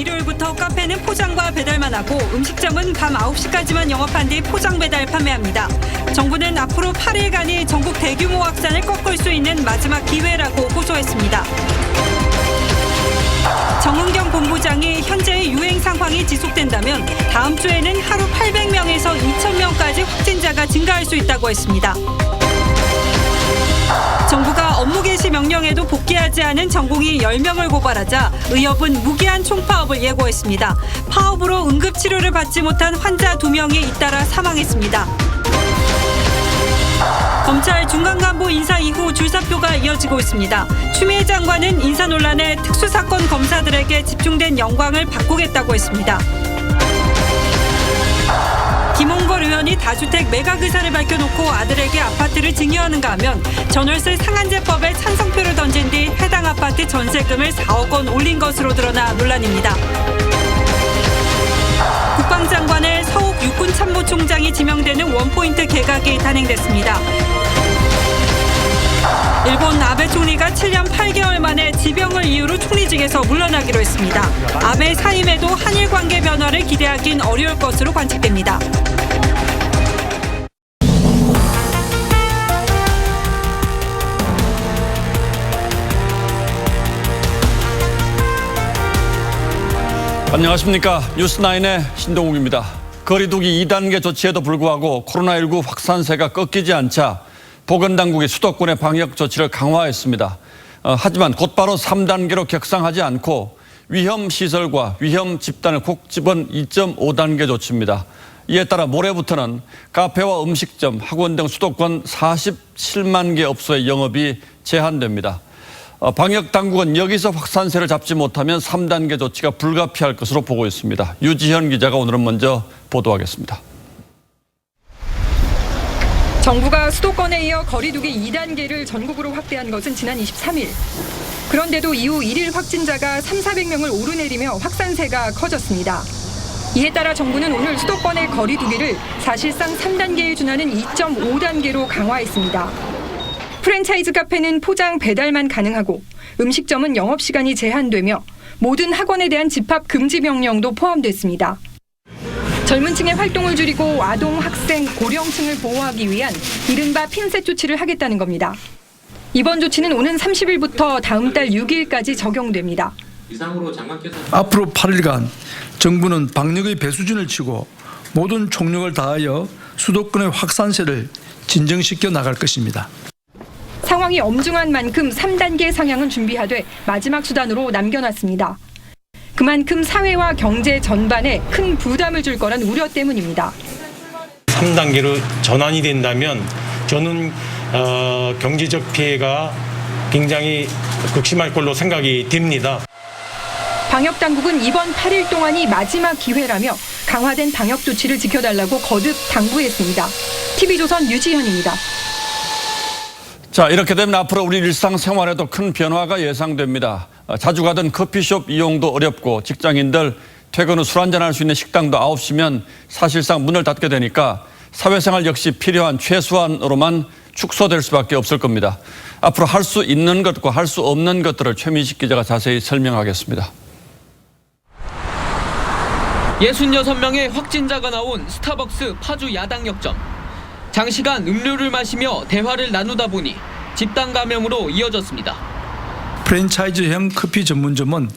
일요일부터 카페는 포장과 배달만 하고 음식점은 밤 9시까지만 영업한 뒤 포장 배달 판매합니다. 정부는 앞으로 8일간이 전국 대규모 확산을 꺾을 수 있는 마지막 기회라고 호소했습니다. 정은경 본부장이 현재의 유행 상황이 지속된다면 다음 주에는 하루 800명에서 2,000명까지 확진자가 증가할 수 있다고 했습니다. 정부가 업무 개시 명령에도 복귀하지 않은 전공의 10명을 고발하자 의협은 무기한 총파업을 예고했습니다. 파업으로 응급치료를 받지 못한 환자 2명이 잇따라 사망했습니다. 검찰 중간간부 인사 이후 줄사표가 이어지고 있습니다. 추미애 장관은 인사 논란에 특수사건 검사들에게 집중된 영광을 바꾸겠다고 했습니다. 김홍걸 의원이 다주택 매각 의사를 밝혀놓고 아들에게 아파트를 증여하는가 하면 전월세 상한제법에 찬성표를 던진 뒤 해당 아파트 전세금을 4억 원 올린 것으로 드러나 논란입니다. 국방장관의 서욱 육군참모총장이 지명되는 원포인트 개각이 단행됐습니다. 일본 아베 총리가 7년 8개월 만에 지병을 이유로 총리직에서 물러나기로 했습니다. 아베 사임에도 한일 관계 변화를 기대하긴 어려울 것으로 관측됩니다. 안녕하십니까. 뉴스9의 신동욱입니다. 거리두기 2단계 조치에도 불구하고 코로나19 확산세가 꺾이지 않자 보건당국이 수도권의 방역 조치를 강화했습니다. 하지만 곧바로 3단계로 격상하지 않고 위험시설과 위험집단을 콕 집은 2.5단계 조치입니다. 이에 따라 모레부터는 카페와 음식점, 학원 등 수도권 47만 개 업소의 영업이 제한됩니다. 방역당국은 여기서 확산세를 잡지 못하면 3단계 조치가 불가피할 것으로 보고 있습니다. 유지현 기자가 오늘은 먼저 보도하겠습니다. 정부가 수도권에 이어 거리두기 2단계를 전국으로 확대한 것은 지난 23일. 그런데도 이후 1일 확진자가 3,400명을 오르내리며 확산세가 커졌습니다. 이에 따라 정부는 오늘 수도권의 거리두기를 사실상 3단계에 준하는 2.5단계로 강화했습니다. 프랜차이즈 카페는 포장 배달만 가능하고 음식점은 영업시간이 제한되며 모든 학원에 대한 집합 금지 명령도 포함됐습니다. 젊은 층의 활동을 줄이고 아동, 학생, 고령층을 보호하기 위한 이른바 핀셋 조치를 하겠다는 겁니다. 이번 조치는 오는 30일부터 다음 달 6일까지 적용됩니다. 앞으로 8일간 정부는 방역의 배수진을 치고 모든 총력을 다하여 수도권의 확산세를 진정시켜 나갈 것입니다. 상황이 엄중한 만큼 3단계 상향은 준비하되 마지막 수단으로 남겨놨습니다. 그만큼 사회와 경제 전반에 큰 부담을 줄 거란 우려 때문입니다. 3단계로 전환이 된다면 저는 경제적 피해가 굉장히 극심할 걸로 생각이 됩니다. 방역당국은 이번 8일 동안이 마지막 기회라며 강화된 방역 조치를 지켜달라고 거듭 당부했습니다. TV조선 유지현입니다. 자, 이렇게 되면 앞으로 우리 일상생활에도 큰 변화가 예상됩니다. 자주 가던 커피숍 이용도 어렵고 직장인들 퇴근 후 술 한잔할 수 있는 식당도 9시면 사실상 문을 닫게 되니까 사회생활 역시 필요한 최소한으로만 축소될 수밖에 없을 겁니다. 앞으로 할 수 있는 것과 할 수 없는 것들을 최민식 기자가 자세히 설명하겠습니다. 66명의 확진자가 나온 스타벅스 파주 야당역점. 장시간 음료를 마시며 대화를 나누다 보니 집단 감염으로 이어졌습니다. 프랜차이즈형 커피 전문점은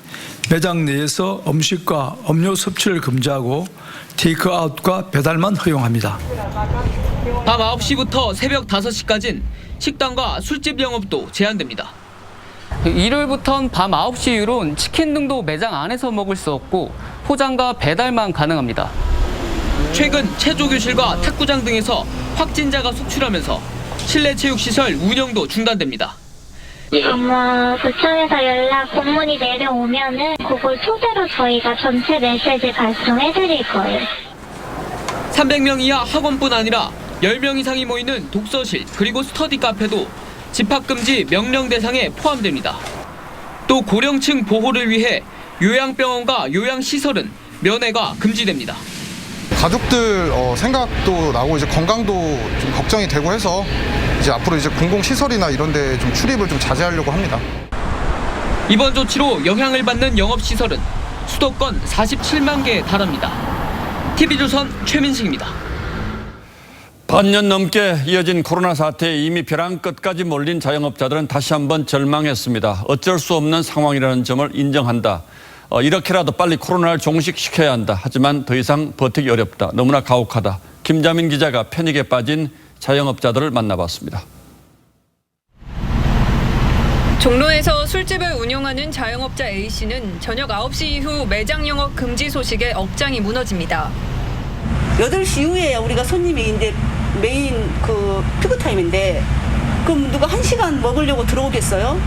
매장 내에서 음식과 음료 섭취를 금지하고 테이크아웃과 배달만 허용합니다. 밤 9시부터 새벽 5시까지는 식당과 술집 영업도 제한됩니다. 일요일부터는 밤 9시 이후로는 치킨 등도 매장 안에서 먹을 수 없고 포장과 배달만 가능합니다. 최근 체조교실과 탁구장 등에서 확진자가 속출하면서 실내 체육시설 운영도 중단됩니다. 아마 구청에서 공문이 내려오면은 그걸 토대로 저희가 전체 메시지 발송해드릴 거예요. 300명 이하 학원뿐 아니라 10명 이상이 모이는 독서실 그리고 스터디 카페도 집합금지 명령 대상에 포함됩니다. 또 고령층 보호를 위해 요양병원과 요양시설은 면회가 금지됩니다. 가족들 생각도 나고 이제 건강도 좀 걱정이 되고 해서 이제 앞으로 이제 공공시설이나 이런 데 좀 출입을 좀 자제하려고 합니다. 이번 조치로 영향을 받는 영업시설은 수도권 47만 개에 달합니다. TV조선 최민식입니다. 반년 넘게 이어진 코로나 사태에 이미 벼랑 끝까지 몰린 자영업자들은 다시 한번 절망했습니다. 어쩔 수 없는 상황이라는 점을 인정한다. 이렇게라도 빨리 코로나를 종식시켜야 한다. 하지만 더 이상 버티기 어렵다. 너무나 가혹하다. 김자민 기자가 패닉에 빠진 자영업자들을 만나봤습니다. 종로에서 술집을 운영하는 자영업자 A씨는 저녁 9시 이후 매장 영업 금지 소식에 업장이 무너집니다. 8시 이후에 우리가 손님이 메인 피크 타임인데 그럼 누가 1시간 먹으려고 들어오겠어요?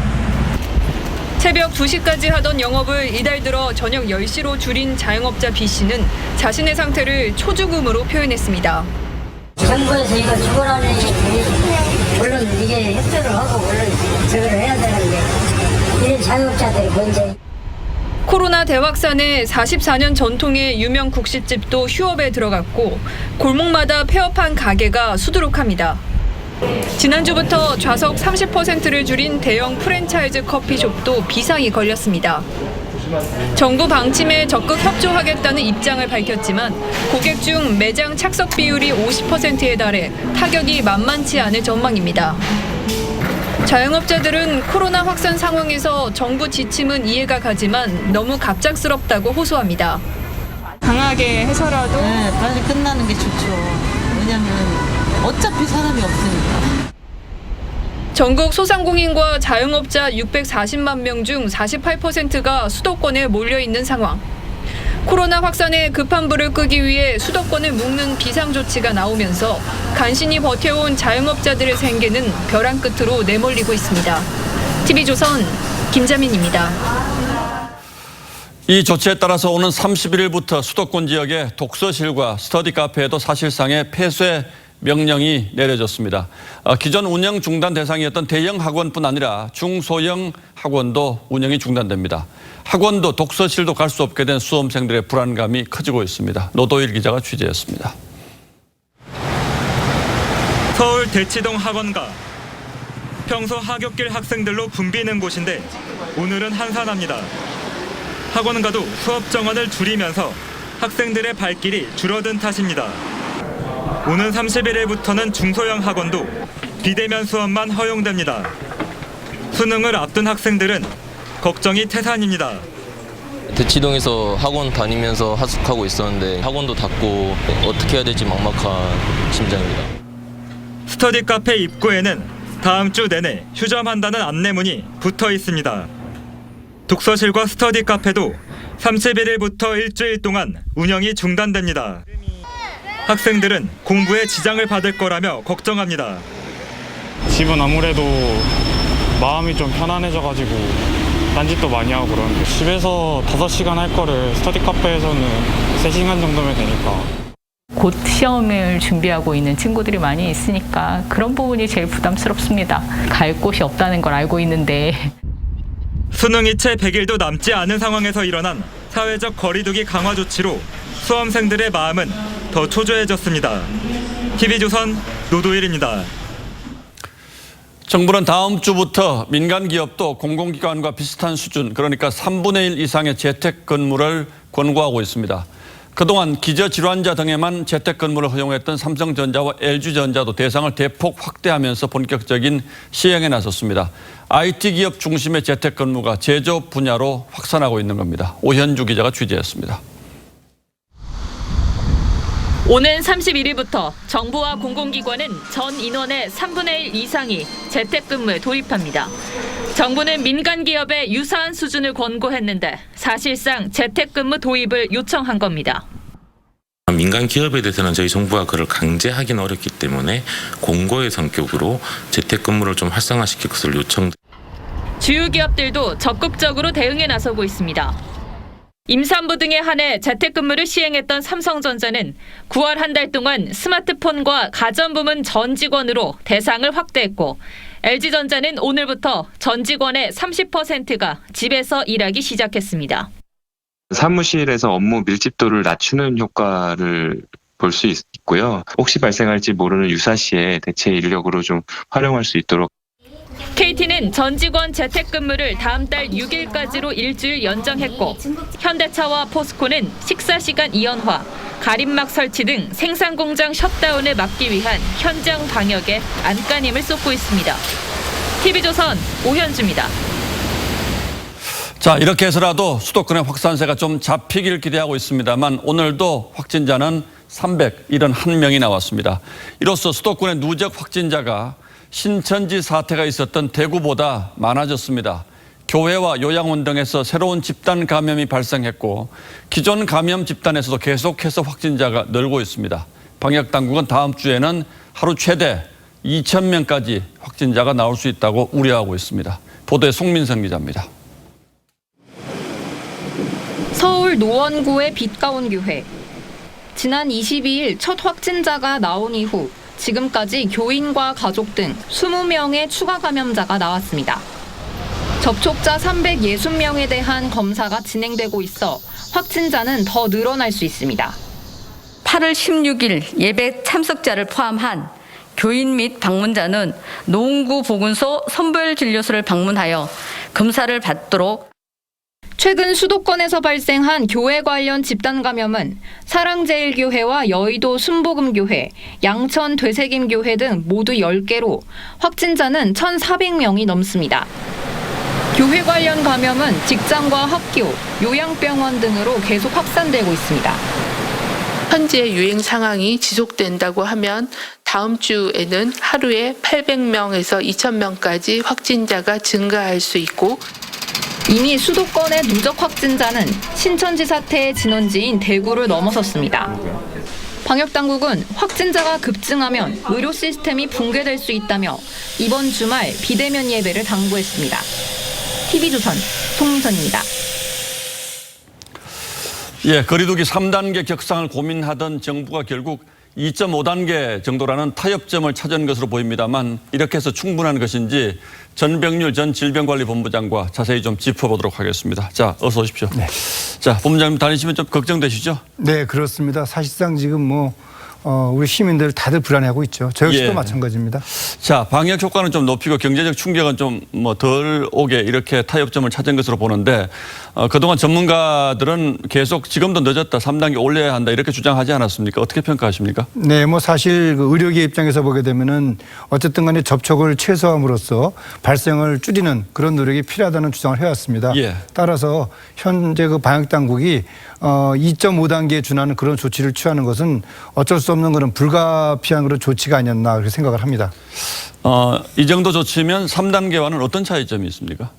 새벽 2시까지 하던 영업을 이달 들어 저녁 10시로 줄인 자영업자 B씨는 자신의 상태를 초죽음으로 표현했습니다. 정부에서 이거 지원하는 물론 이게 협조를 하고 물론 저걸 해야 되는데 이런 자영업자들이 먼저 코로나 대확산에 44년 전통의 유명 국시집도 휴업에 들어갔고 골목마다 폐업한 가게가 수두룩합니다. 지난주부터 좌석 30%를 줄인 대형 프랜차이즈 커피숍도 비상이 걸렸습니다. 정부 방침에 적극 협조하겠다는 입장을 밝혔지만 고객 중 매장 착석 비율이 50%에 달해 타격이 만만치 않을 전망입니다. 자영업자들은 코로나 확산 상황에서 정부 지침은 이해가 가지만 너무 갑작스럽다고 호소합니다. 강하게 해서라도 빨리 끝나는 게 좋죠. 왜냐면 어차피 사람이 없으니까. 전국 소상공인과 자영업자 640만 명 중 48%가 수도권에 몰려 있는 상황. 코로나 확산에 급한 불을 끄기 위해 수도권을 묶는 비상조치가 나오면서 간신히 버텨온 자영업자들의 생계는 벼랑 끝으로 내몰리고 있습니다. TV조선 김자민입니다. 이 조치에 따라서 오는 31일부터 수도권 지역의 독서실과 스터디 카페에도 사실상의 폐쇄 명령이 내려졌습니다. 기존 운영 중단 대상이었던 대형 학원뿐 아니라 중소형 학원도 운영이 중단됩니다. 학원도 독서실도 갈 수 없게 된 수험생들의 불안감이 커지고 있습니다. 노도일 기자가 취재했습니다. 서울 대치동 학원가. 평소 하굣길 학생들로 붐비는 곳인데 오늘은 한산합니다. 학원가도 수업 정원을 줄이면서 학생들의 발길이 줄어든 탓입니다. 오는 31일부터는 중소형 학원도 비대면 수업만 허용됩니다. 수능을 앞둔 학생들은 걱정이 태산입니다. 대치동에서 학원 다니면서 하숙하고 있었는데 학원도 닫고 어떻게 해야 될지 막막한 심정입니다. 스터디 카페 입구에는 다음 주 내내 휴점한다는 안내문이 붙어 있습니다. 독서실과 스터디 카페도 31일부터 일주일 동안 운영이 중단됩니다. 학생들은 공부에 지장을 받을 거라며 걱정합니다. 집은 아무래도 마음이 좀 편안해져가지고 딴짓도 많이 하고 그러는데 집에서 5시간 할 거를 스터디 카페에서는 3시간 정도면 되니까. 곧 시험을 준비하고 있는 친구들이 많이 있으니까 그런 부분이 제일 부담스럽습니다. 갈 곳이 없다는 걸 알고 있는데. 수능이 채 100일도 남지 않은 상황에서 일어난 사회적 거리두기 강화 조치로 수험생들의 마음은 더 초조해졌습니다. TV조선 노도일입니다. 정부는 다음 주부터 민간 기업도 공공기관과 비슷한 수준, 그러니까 3분의 1 이상의 재택근무를 권고하고 있습니다. 그동안 기저질환자 등에만 재택근무를 허용했던 삼성전자와 LG전자도 대상을 대폭 확대하면서 본격적인 시행에 나섰습니다. IT 기업 중심의 재택근무가 제조 분야로 확산하고 있는 겁니다. 오현주 기자가 취재했습니다. 오는 31일부터 정부와 공공기관은 전 인원의 3분의 1 이상이 재택근무에 돌입합니다. 정부는 민간 기업에 유사한 수준을 권고했는데 사실상 재택근무 도입을 요청한 겁니다. 민간 기업에 대해서는 저희 정부가 그걸 강제하기는 어렵기 때문에 공고의 성격으로 재택근무를 좀 활성화시킬 것을 요청. 주요 기업들도 적극적으로 대응에 나서고 있습니다. 임산부 등에 한해 재택근무를 시행했던 삼성전자는 9월 한 달 동안 스마트폰과 가전부문 전 직원으로 대상을 확대했고 LG전자는 오늘부터 전 직원의 30%가 집에서 일하기 시작했습니다. 사무실에서 업무 밀집도를 낮추는 효과를 볼 수 있고요. 혹시 발생할지 모르는 유사시에 대체 인력으로 좀 활용할 수 있도록. KT는 전 직원 재택근무를 다음 달 6일까지로 일주일 연장했고 현대차와 포스코는 식사 시간 이연화, 가림막 설치 등 생산 공장 셧다운을 막기 위한 현장 방역에 안간힘을 쏟고 있습니다. TV조선 오현주입니다. 자, 이렇게 해서라도 수도권의 확산세가 좀 잡히길 기대하고 있습니다만 오늘도 확진자는 371명이 나왔습니다. 이로써 수도권의 누적 확진자가 신천지 사태가 있었던 대구보다 많아졌습니다. 교회와 요양원 등에서 새로운 집단 감염이 발생했고 기존 감염 집단에서도 계속해서 확진자가 늘고 있습니다. 방역당국은 다음 주에는 하루 최대 2,000명까지 확진자가 나올 수 있다고 우려하고 있습니다. 보도에 송민성 기자입니다. 서울 노원구의 빛가온 교회. 지난 22일 첫 확진자가 나온 이후 지금까지 교인과 가족 등 20명의 추가 감염자가 나왔습니다. 접촉자 360명에 대한 검사가 진행되고 있어 확진자는 더 늘어날 수 있습니다. 8월 16일 예배 참석자를 포함한 교인 및 방문자는 노원구 보건소 선별진료소를 방문하여 검사를 받도록. 최근 수도권에서 발생한 교회 관련 집단 감염은 사랑제일교회와 여의도 순복음교회, 양천 되새김교회 등 모두 10개로 확진자는 1,400명이 넘습니다. 교회 관련 감염은 직장과 학교, 요양병원 등으로 계속 확산되고 있습니다. 현재 유행 상황이 지속된다고 하면 다음 주에는 하루에 800명에서 2,000명까지 확진자가 증가할 수 있고 이미 수도권의 누적 확진자는 신천지 사태의 진원지인 대구를 넘어섰습니다. 방역당국은 확진자가 급증하면 의료 시스템이 붕괴될 수 있다며 이번 주말 비대면 예배를 당부했습니다. TV조선 송민선입니다. 예, 거리두기 3단계 격상을 고민하던 정부가 결국 2.5단계 정도라는 타협점을 찾은 것으로 보입니다만 이렇게 해서 충분한 것인지 전병률 전 질병관리본부장과 자세히 좀 짚어보도록 하겠습니다. 자, 어서 오십시오. 네. 자, 본부장님 다니시면 좀 걱정되시죠? 네, 그렇습니다. 사실상 지금 우리 시민들 다들 불안해하고 있죠. 저 역시도 마찬가지입니다. 자, 방역 효과는 좀 높이고 경제적 충격은 좀 덜 오게 이렇게 타협점을 찾은 것으로 보는데 그동안 전문가들은 계속 지금도 늦었다, 3단계 올려야 한다 이렇게 주장하지 않았습니까? 어떻게 평가하십니까? 네, 사실 그 의료계 입장에서 보게 되면은 어쨌든 간에 접촉을 최소함으로써 발생을 줄이는 그런 노력이 필요하다는 주장을 해왔습니다. 예. 따라서 현재 그 방역 당국이 2.5단계에 준하는 그런 조치를 취하는 것은 어쩔 수 없는 그런 불가피한 그런 조치가 아니었나 그렇게 생각을 합니다. 이 정도 조치면 3단계와는 어떤 차이점이 있습니까?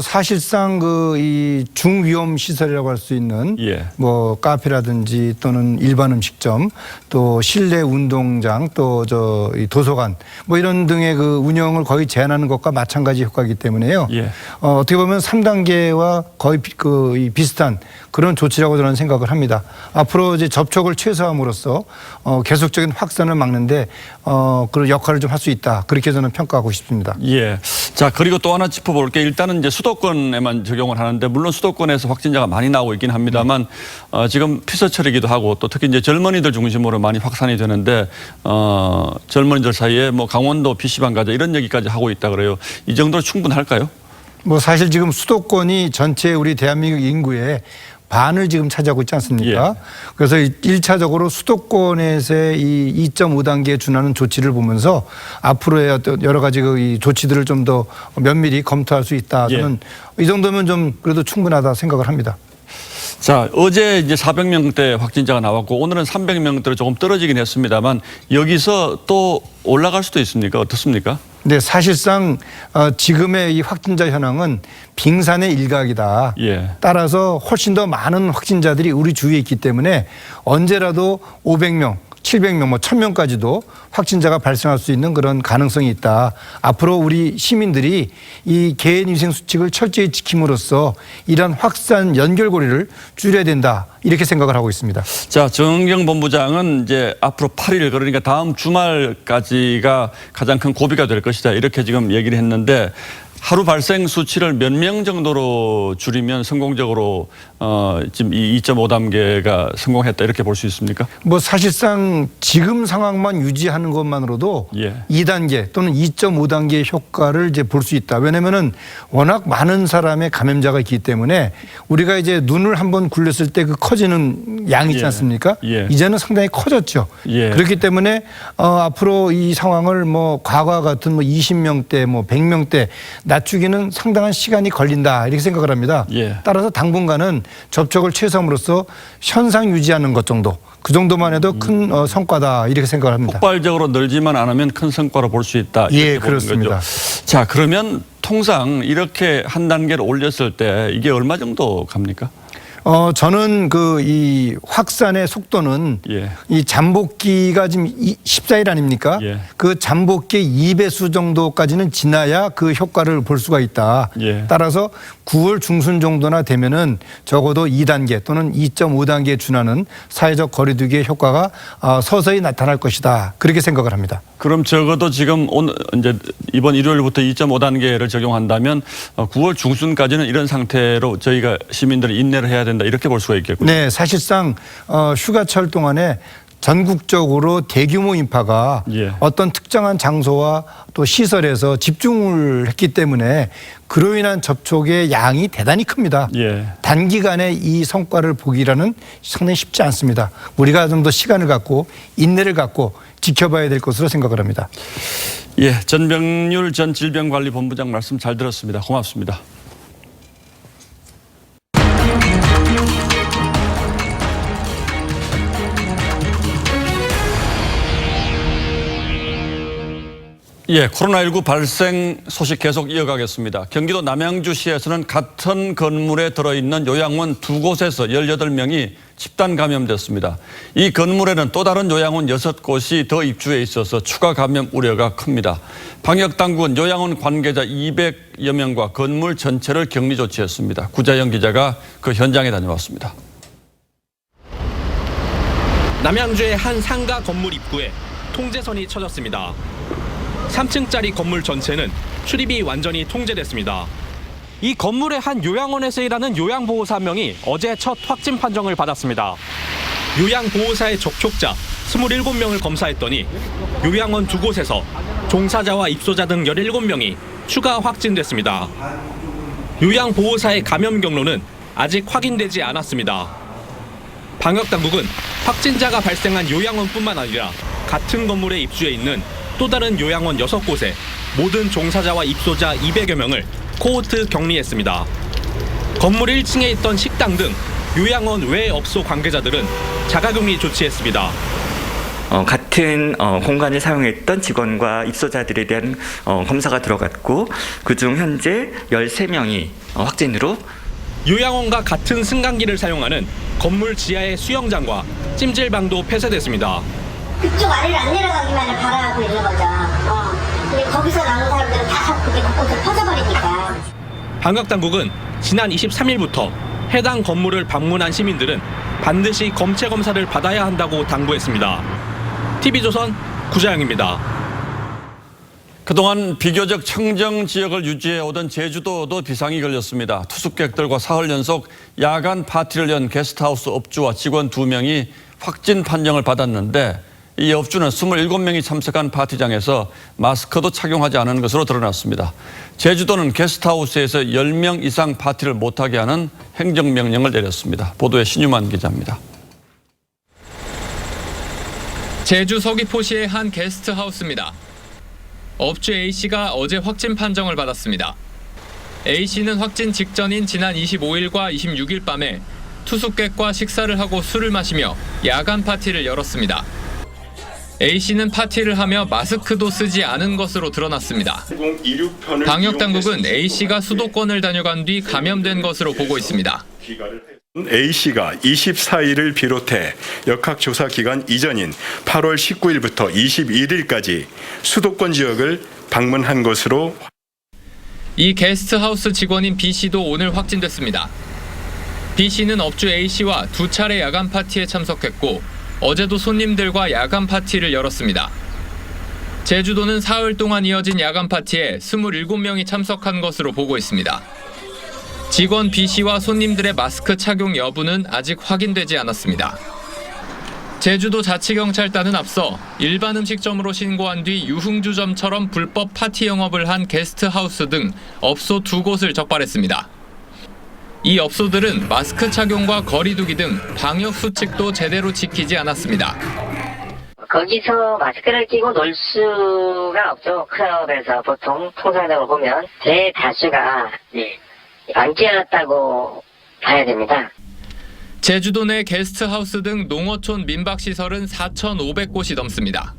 사실상 이 중위험 시설이라고 할 수 있는 카페라든지 또는 일반 음식점 또 실내 운동장 또 이 도서관 이런 등의 그 운영을 거의 제한하는 것과 마찬가지 효과이기 때문에요. 어떻게 보면 3단계와 거의 비슷한 그런 조치라고 저는 생각을 합니다. 앞으로 이제 접촉을 최소함으로써 계속적인 확산을 막는데 그런 역할을 좀 할 수 있다. 그렇게 저는 평가하고 싶습니다. 예. 자, 그리고 또 하나 짚어볼게요. 일단은 이제 수도권에만 적용을 하는데 물론 수도권에서 확진자가 많이 나오고 있긴 합니다만 지금 피서철이기도 하고 또 특히 이제 젊은이들 중심으로 많이 확산이 되는데 젊은이들 사이에 강원도 PC방 가자 이런 얘기까지 하고 있다 그래요. 이 정도로 충분할까요? 사실 지금 수도권이 전체 우리 대한민국 인구의 반을 지금 차지하고 있지 않습니까? 그래서 1차적으로 수도권에서의 이 2.5단계에 준하는 조치를 보면서 앞으로의 어떤 여러 가지 이 조치들을 좀 더 면밀히 검토할 수 있다. 저는 이 정도면 좀 그래도 충분하다 생각을 합니다. 자, 어제 이제 400명대 확진자가 나왔고 오늘은 300명대로 조금 떨어지긴 했습니다만 여기서 또 올라갈 수도 있습니까? 어떻습니까? 네, 사실상 지금의 이 확진자 현황은 빙산의 일각이다. 따라서 훨씬 더 많은 확진자들이 우리 주위에 있기 때문에 언제라도 500명, 700명, 1000명까지도 확진자가 발생할 수 있는 그런 가능성이 있다. 앞으로 우리 시민들이 이 개인위생 수칙을 철저히 지킴으로써 이런 확산 연결고리를 줄여야 된다. 이렇게 생각을 하고 있습니다. 자, 정은경 본부장은 이제 앞으로 8일 그러니까 다음 주말까지가 가장 큰 고비가 될 것이다. 이렇게 지금 얘기를 했는데 하루 발생 수치를 몇 명 정도로 줄이면 성공적으로 지금 이 2.5단계가 성공했다 이렇게 볼 수 있습니까? 뭐 사실상 지금 상황만 유지하는 것만으로도 2단계 또는 2.5단계의 효과를 이제 볼 수 있다. 왜냐면은 워낙 많은 사람의 감염자가 있기 때문에 우리가 이제 눈을 한번 굴렸을 때 그 커지는 양이 있지 않습니까? 이제는 상당히 커졌죠. 그렇기 때문에 앞으로 이 상황을 뭐 과거와 같은 뭐 20명대 뭐 100명대 낮추기는 상당한 시간이 걸린다 이렇게 생각을 합니다. 따라서 당분간은 접촉을 최소함으로써 현상 유지하는 것 정도 그 정도만 해도 큰 성과다 이렇게 생각을 합니다. 폭발적으로 늘지만 않으면 큰 성과로 볼 수 있다. 예, 그렇습니다. 자, 그러면 통상 이렇게 한 단계를 올렸을 때 이게 얼마 정도 갑니까? 저는 이 확산의 속도는 이 잠복기가 지금 14일 아닙니까? 그 잠복기 2배수 정도까지는 지나야 그 효과를 볼 수가 있다. 따라서 9월 중순 정도나 되면은 적어도 2단계 또는 2.5단계에 준하는 사회적 거리두기의 효과가 서서히 나타날 것이다. 그렇게 생각을 합니다. 그럼 적어도 지금 오늘 이제 이번 일요일부터 2.5단계를 적용한다면 9월 중순까지는 이런 상태로 저희가 시민들이 인내를 해야 된다 이렇게 볼 수가 있겠군요. 네, 사실상 휴가철 동안에 전국적으로 대규모 인파가 어떤 특정한 장소와 또 시설에서 집중을 했기 때문에 그로 인한 접촉의 양이 대단히 큽니다. 단기간에 이 성과를 보기라는 상당히 쉽지 않습니다. 우리가 좀 더 시간을 갖고 인내를 갖고 지켜봐야 될 것으로 생각을 합니다. 전병률 전 질병관리본부장 말씀 잘 들었습니다. 고맙습니다. 코로나19 발생 소식 계속 이어가겠습니다. 경기도 남양주시에서는 같은 건물에 들어있는 요양원 2곳에서 18명이 집단 감염됐습니다. 이 건물에는 또 다른 요양원 6곳이 더 입주해 있어서 추가 감염 우려가 큽니다. 방역당국은 요양원 관계자 200여 명과 건물 전체를 격리 조치했습니다. 구자영 기자가 그 현장에 다녀왔습니다. 남양주의 한 상가 건물 입구에 통제선이 쳐졌습니다. 3층짜리 건물 전체는 출입이 완전히 통제됐습니다. 이 건물의 한 요양원에서 일하는 요양보호사 한 명이 어제 첫 확진 판정을 받았습니다. 요양보호사의 접촉자 27명을 검사했더니 요양원 2곳에서 종사자와 입소자 등 17명이 추가 확진됐습니다. 요양보호사의 감염 경로는 아직 확인되지 않았습니다. 방역당국은 확진자가 발생한 요양원뿐만 아니라 같은 건물에 입주해 있는 또 다른 요양원 6곳에 모든 종사자와 입소자 200여 명을 코호트 격리했습니다. 건물 1층에 있던 식당 등 요양원 외 업소 관계자들은 자가격리 조치했습니다. 같은 공간을 사용했던 직원과 입소자들에 대한 검사가 들어갔고 그중 현재 13명이 확진으로 요양원과 같은 승강기를 사용하는 건물 지하의 수영장과 찜질방도 폐쇄됐습니다. 그쪽 아래를 안 내려가기만을 바라고 있는 거죠. 근데 거기서 나온 사람들은 다 그게 곳곳에 퍼져버리니까. 방역당국은 지난 23일부터 해당 건물을 방문한 시민들은 반드시 검체 검사를 받아야 한다고 당부했습니다. TV조선 구자영입니다. 그동안 비교적 청정 지역을 유지해오던 제주도도 비상이 걸렸습니다. 투숙객들과 사흘 연속 야간 파티를 연 게스트하우스 업주와 직원 2명이 확진 판정을 받았는데 이 업주는 27명이 참석한 파티장에서 마스크도 착용하지 않은 것으로 드러났습니다. 제주도는 게스트하우스에서 10명 이상 파티를 못하게 하는 행정명령을 내렸습니다. 보도에 신유만 기자입니다. 제주 서귀포시의 한 게스트하우스입니다. 업주 A씨가 어제 확진 판정을 받았습니다. A씨는 확진 직전인 지난 25일과 26일 밤에 투숙객과 식사를 하고 술을 마시며 야간 파티를 열었습니다. A씨는 파티를 하며 마스크도 쓰지 않은 것으로 드러났습니다. 방역당국은 A씨가 수도권을 다녀간 뒤 감염된 것으로 보고 있습니다. A씨가 24일을 비롯해 역학조사 기간 이전인 8월 19일부터 21일까지 수도권 지역을 방문한 것으로 이 게스트하우스 직원인 B씨도 오늘 확진됐습니다. B씨는 업주 A씨와 2차례 야간 파티에 참석했고 어제도 손님들과 야간 파티를 열었습니다. 제주도는 사흘 동안 이어진 야간 파티에 27명이 참석한 것으로 보고 있습니다. 직원 B씨와 손님들의 마스크 착용 여부는 아직 확인되지 않았습니다. 제주도 자치경찰단은 앞서 일반 음식점으로 신고한 뒤 유흥주점처럼 불법 파티 영업을 한 게스트하우스 등 업소 2곳을 적발했습니다. 이 업소들은 마스크 착용과 거리 두기 등 방역 수칙도 제대로 지키지 않았습니다. 거기서 마스크를 끼고 놀 수가 없죠. 클럽에서 보통 통상적으로 보면 대다수가 안 끼어났다고 봐야 됩니다. 제주도 내 게스트하우스 등 농어촌 민박시설은 4,500곳이 넘습니다.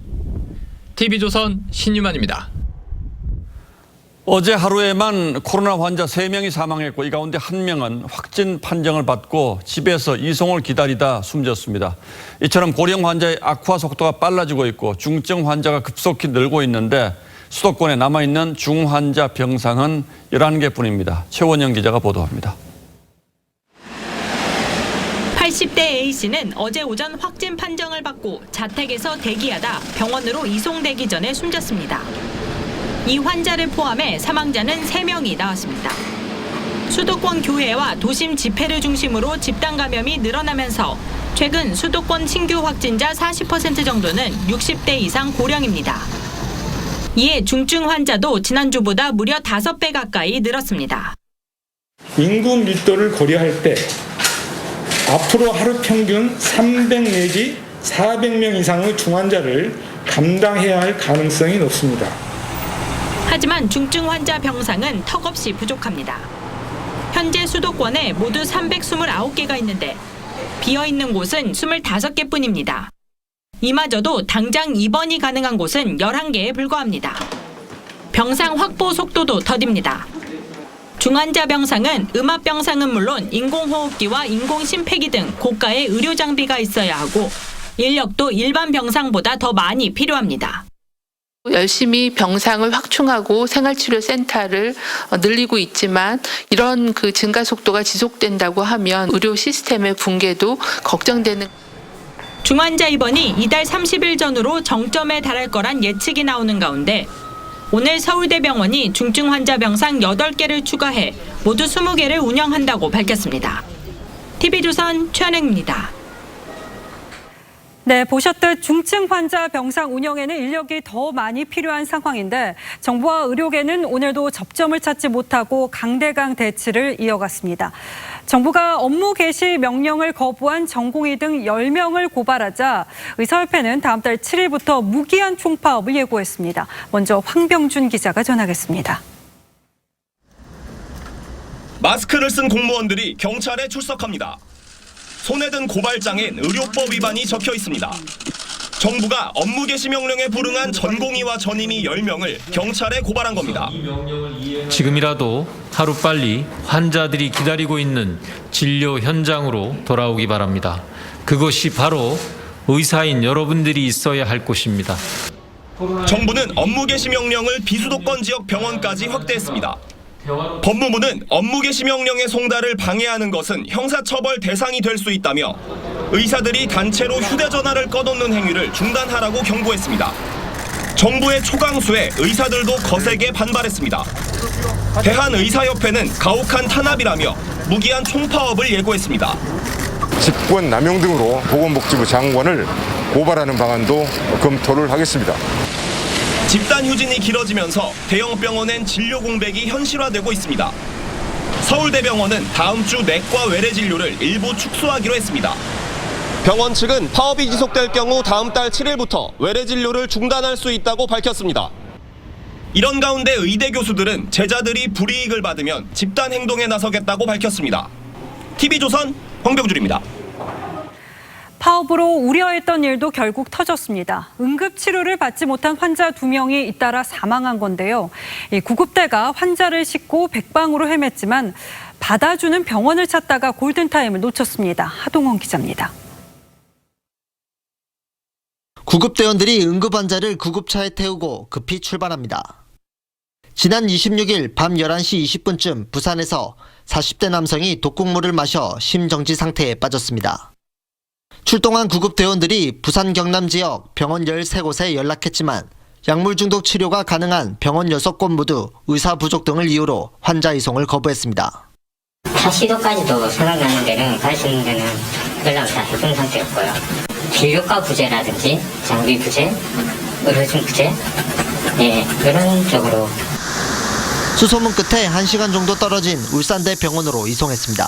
TV조선 신유만입니다. 어제 하루에만 코로나 환자 3명이 사망했고 이 가운데 1명은 확진 판정을 받고 집에서 이송을 기다리다 숨졌습니다. 이처럼 고령 환자의 악화 속도가 빨라지고 있고 중증 환자가 급속히 늘고 있는데 수도권에 남아있는 중환자 병상은 11개뿐입니다. 최원영 기자가 보도합니다. 80대 A씨는 어제 오전 확진 판정을 받고 자택에서 대기하다 병원으로 이송되기 전에 숨졌습니다. 이 환자를 포함해 사망자는 3명이 나왔습니다. 수도권 교회와 도심 집회를 중심으로 집단 감염이 늘어나면서 최근 수도권 신규 확진자 40% 정도는 60대 이상 고령입니다. 이에 중증 환자도 지난주보다 무려 5배 가까이 늘었습니다. 인구 밀도를 고려할 때 앞으로 하루 평균 300 내지 400명 이상의 중환자를 감당해야 할 가능성이 높습니다. 하지만 중증 환자 병상은 턱없이 부족합니다. 현재 수도권에 모두 329개가 있는데 비어있는 곳은 25개뿐입니다. 이마저도 당장 입원이 가능한 곳은 11개에 불과합니다. 병상 확보 속도도 더딥니다. 중환자 병상은 음압 병상은 물론 인공호흡기와 인공심폐기 등 고가의 의료 장비가 있어야 하고 인력도 일반 병상보다 더 많이 필요합니다. 열심히 병상을 확충하고 생활치료센터를 늘리고 있지만 이런 그 증가 속도가 지속된다고 하면 의료 시스템의 붕괴도 걱정되는. 중환자 입원이 이달 30일 전후로 정점에 달할 거란 예측이 나오는 가운데 오늘 서울대병원이 중증 환자 병상 8개를 추가해 모두 20개를 운영한다고 밝혔습니다. TV조선 최은행입니다. 네, 보셨듯 중증 환자 병상 운영에는 인력이 더 많이 필요한 상황인데 정부와 의료계는 오늘도 접점을 찾지 못하고 강대강 대치를 이어갔습니다. 정부가 업무 개시 명령을 거부한 전공의 등 10명을 고발하자 의사협회는 다음 달 7일부터 무기한 총파업을 예고했습니다. 먼저 황병준 기자가 전하겠습니다. 마스크를 쓴 공무원들이 경찰에 출석합니다. 손에 든 고발장엔 의료법 위반이 적혀 있습니다. 정부가 업무 개시 명령에 불응한 전공의와 전임의 10명을 경찰에 고발한 겁니다. 지금이라도 하루빨리 환자들이 기다리고 있는 진료 현장으로 돌아오기 바랍니다. 그것이 바로 의사인 여러분들이 있어야 할 곳입니다. 정부는 업무 개시 명령을 비수도권 지역 병원까지 확대했습니다. 법무부는 업무 개시 명령의 송달을 방해하는 것은 형사처벌 대상이 될 수 있다며 의사들이 단체로 휴대전화를 꺼놓는 행위를 중단하라고 경고했습니다. 정부의 초강수에 의사들도 거세게 반발했습니다. 대한의사협회는 가혹한 탄압이라며 무기한 총파업을 예고했습니다. 직권 남용 등으로 보건복지부 장관을 고발하는 방안도 검토를 하겠습니다. 집단 휴진이 길어지면서 대형 병원엔 진료 공백이 현실화되고 있습니다. 서울대병원은 다음 주 내과 외래 진료를 일부 축소하기로 했습니다. 병원 측은 파업이 지속될 경우 다음 달 7일부터 외래 진료를 중단할 수 있다고 밝혔습니다. 이런 가운데 의대 교수들은 제자들이 불이익을 받으면 집단 행동에 나서겠다고 밝혔습니다. TV조선 황병준입니다. 파업으로 우려했던 일도 결국 터졌습니다. 응급치료를 받지 못한 환자 2명이 잇따라 사망한 건데요. 이 구급대가 환자를 싣고 백방으로 헤맸지만 받아주는 병원을 찾다가 골든타임을 놓쳤습니다. 하동원 기자입니다. 구급대원들이 응급환자를 구급차에 태우고 급히 출발합니다. 지난 26일 밤 11시 20분쯤 부산에서 40대 남성이 독극물을 마셔 심정지 상태에 빠졌습니다. 출동한 구급대원들이 부산 경남 지역 병원 13곳에 연락했지만 약물 중독 치료가 가능한 병원 6곳 모두 의사 부족 등을 이유로 환자 이송을 거부했습니다. 시도까지도 생각나는 데는 갈 수 있는 데는 연락을 다 해둔 상태였고요. 진료과 부재라든지 장비 부재, 의료진 부재, 이런 쪽으로. 수소문 끝에 1시간 정도 떨어진 울산대 병원으로 이송했습니다.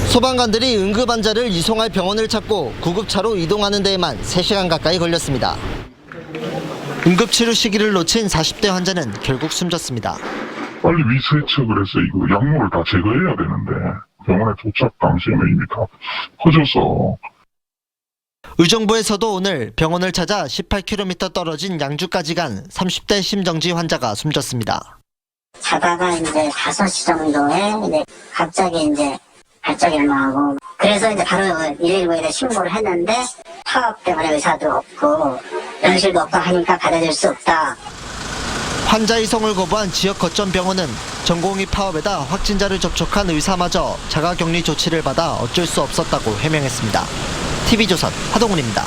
소방관들이 응급 환자를 이송할 병원을 찾고 구급차로 이동하는 데에만 3시간 가까이 걸렸습니다. 응급치료 시기를 놓친 40대 환자는 결국 숨졌습니다. 빨리 위세척을 해서 이거 약물을 다 제거해야 되는데 병원에 도착 당시에는 이미 다 퍼져서. 의정부에서도 오늘 병원을 찾아 18km 떨어진 양주까지 간 30대 심정지 환자가 숨졌습니다. 자다가 이제 5시 정도에 이제 갑자기 이제 발작이 일어나고, 그래서 이제 바로 119에 신고를 했는데 파업 때문에 의사도 없고 연실도 없고 하니까 받아줄 수 없다. 환자 이송을 거부한 지역 거점 병원은 전공의 파업에다 확진자를 접촉한 의사마저 자가격리 조치를 받아 어쩔 수 없었다고 해명했습니다. TV조선 하동훈입니다.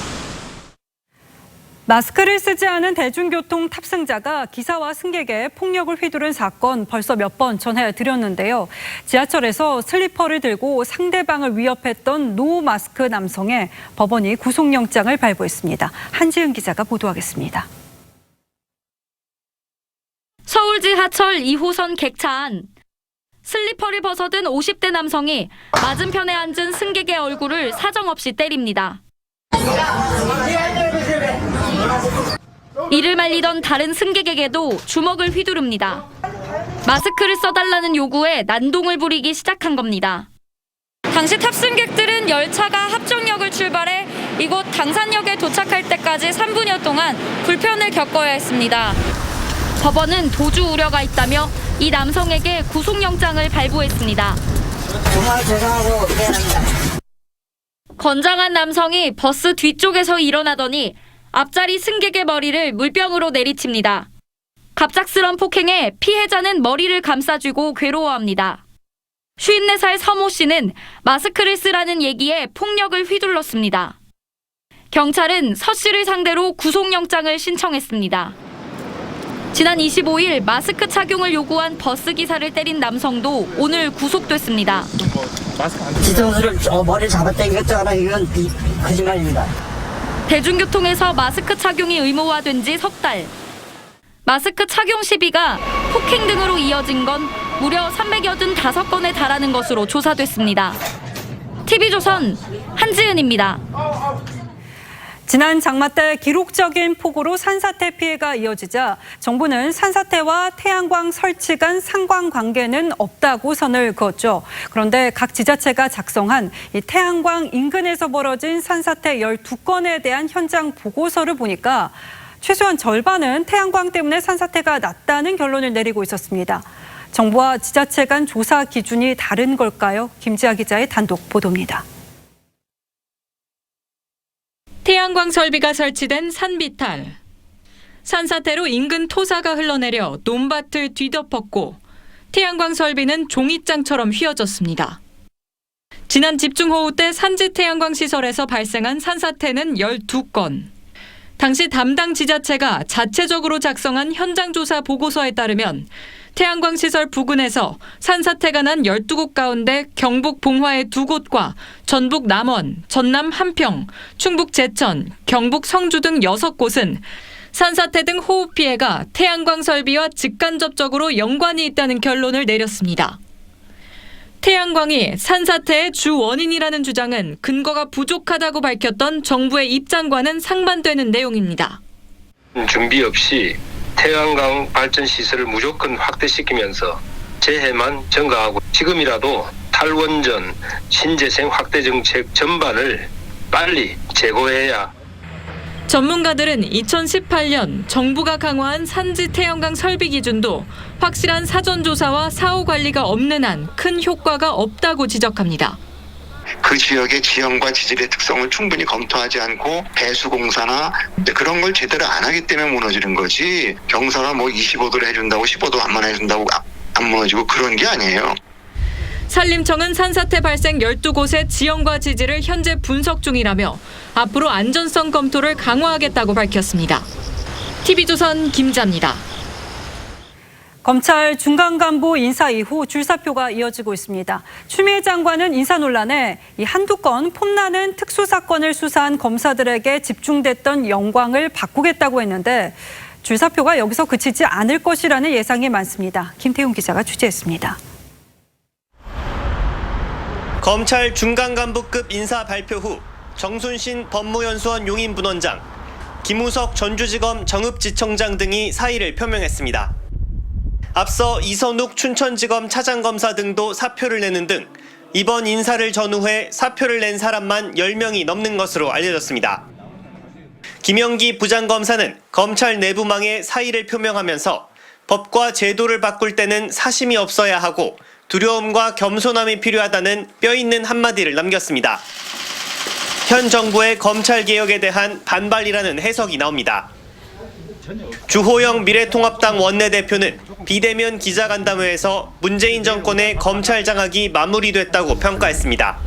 마스크를 쓰지 않은 대중교통 탑승자가 기사와 승객의 폭력을 휘두른 사건 벌써 몇 번 전해드렸는데요. 지하철에서 슬리퍼를 들고 상대방을 위협했던 노 마스크 남성의 법원이 구속영장을 발부했습니다. 한지은 기자가 보도하겠습니다. 서울 지하철 2호선 객차 안. 슬리퍼를 벗어든 50대 남성이 맞은편에 앉은 승객의 얼굴을 사정없이 때립니다. 이를 말리던 다른 승객에게도 주먹을 휘두릅니다. 마스크를 써달라는 요구에 난동을 부리기 시작한 겁니다. 당시 탑승객들은 열차가 합정역을 출발해 이곳 당산역에 도착할 때까지 3분여 동안 불편을 겪어야 했습니다. 법원은 도주 우려가 있다며 이 남성에게 구속영장을 발부했습니다. 정말 죄송하고 미안합니다. 건장한 남성이 버스 뒤쪽에서 일어나더니 앞자리 승객의 머리를 물병으로 내리칩니다. 갑작스런 폭행에 피해자는 머리를 감싸쥐고 괴로워합니다. 54살 서모 씨는 마스크를 쓰라는 얘기에 폭력을 휘둘렀습니다. 경찰은 서 씨를 상대로 구속영장을 신청했습니다. 지난 25일 마스크 착용을 요구한 버스 기사를 때린 남성도 오늘 구속됐습니다. 뒤통수를 머리를 잡아당겼잖아. 이건 거짓말입니다. 대중교통에서 마스크 착용이 의무화된 지 석 달. 마스크 착용 시비가 폭행 등으로 이어진 건 무려 385건에 달하는 것으로 조사됐습니다. TV조선 한지은입니다. 지난 장마 때 기록적인 폭우로 산사태 피해가 이어지자 정부는 산사태와 태양광 설치 간 상관관계는 없다고 선을 그었죠. 그런데 각 지자체가 작성한 이 태양광 인근에서 벌어진 산사태 12건에 대한 현장 보고서를 보니까 최소한 절반은 태양광 때문에 산사태가 났다는 결론을 내리고 있었습니다. 정부와 지자체 간 조사 기준이 다른 걸까요? 김지아 기자의 단독 보도입니다. 태양광 설비가 설치된 산비탈. 산사태로 인근 토사가 흘러내려 논밭을 뒤덮었고 태양광 설비는 종잇장처럼 휘어졌습니다. 지난 집중호우 때 산지 태양광 시설에서 발생한 산사태는 12건. 당시 담당 지자체가 자체적으로 작성한 현장조사 보고서에 따르면 태양광 시설 부근에서 산사태가 난 12곳 가운데 경북 봉화의 2곳과 전북 남원, 전남 한평, 충북 제천, 경북 성주 등 6곳은 산사태 등 호우 피해가 태양광 설비와 직간접적으로 연관이 있다는 결론을 내렸습니다. 태양광이 산사태의 주 원인이라는 주장은 근거가 부족하다고 밝혔던 정부의 입장과는 상반되는 내용입니다. 준비 없이 태양광 발전 시설을 무조건 확대시키면서 재해만 증가하고 지금이라도 탈원전, 신재생 확대 정책 전반을 빨리 재고해야. 전문가들은 2018년 정부가 강화한 산지 태양광 설비 기준도 확실한 사전조사와 사후 관리가 없는 한 큰 효과가 없다고 지적합니다. 그 지역의 지형과 지질의 특성을 충분히 검토하지 않고 배수 공사나 그런 걸 제대로 안 하기 때문에 무너지는 거지. 경사가 뭐 25도를 해준다고 15도 안 해준다고 안 무너지고 그런 게 아니에요. 산림청은 산사태 발생 12곳의 지형과 지질을 현재 분석 중이라며 앞으로 안전성 검토를 강화하겠다고 밝혔습니다. TV조선 김자입니다. 검찰 중간 간부 인사 이후 줄사표가 이어지고 있습니다. 추미애 장관은 인사 논란에 이 한두 건 폼나는 특수사건을 수사한 검사들에게 집중됐던 영광을 바꾸겠다고 했는데 줄사표가 여기서 그치지 않을 것이라는 예상이 많습니다. 김태훈 기자가 취재했습니다. 검찰 중간 간부급 인사 발표 후 정순신 법무연수원 용인분원장, 김우석 전주지검 정읍지청장 등이 사의를 표명했습니다. 앞서 이선욱 춘천지검 차장검사 등도 사표를 내는 등 이번 인사를 전후해 사표를 낸 사람만 10명이 넘는 것으로 알려졌습니다. 김영기 부장검사는 검찰 내부망에 사의를 표명하면서 법과 제도를 바꿀 때는 사심이 없어야 하고 두려움과 겸손함이 필요하다는 뼈있는 한마디를 남겼습니다. 현 정부의 검찰개혁에 대한 반발이라는 해석이 나옵니다. 주호영 미래통합당 원내대표는 비대면 기자간담회에서 문재인 정권의 검찰 장악이 마무리됐다고 평가했습니다.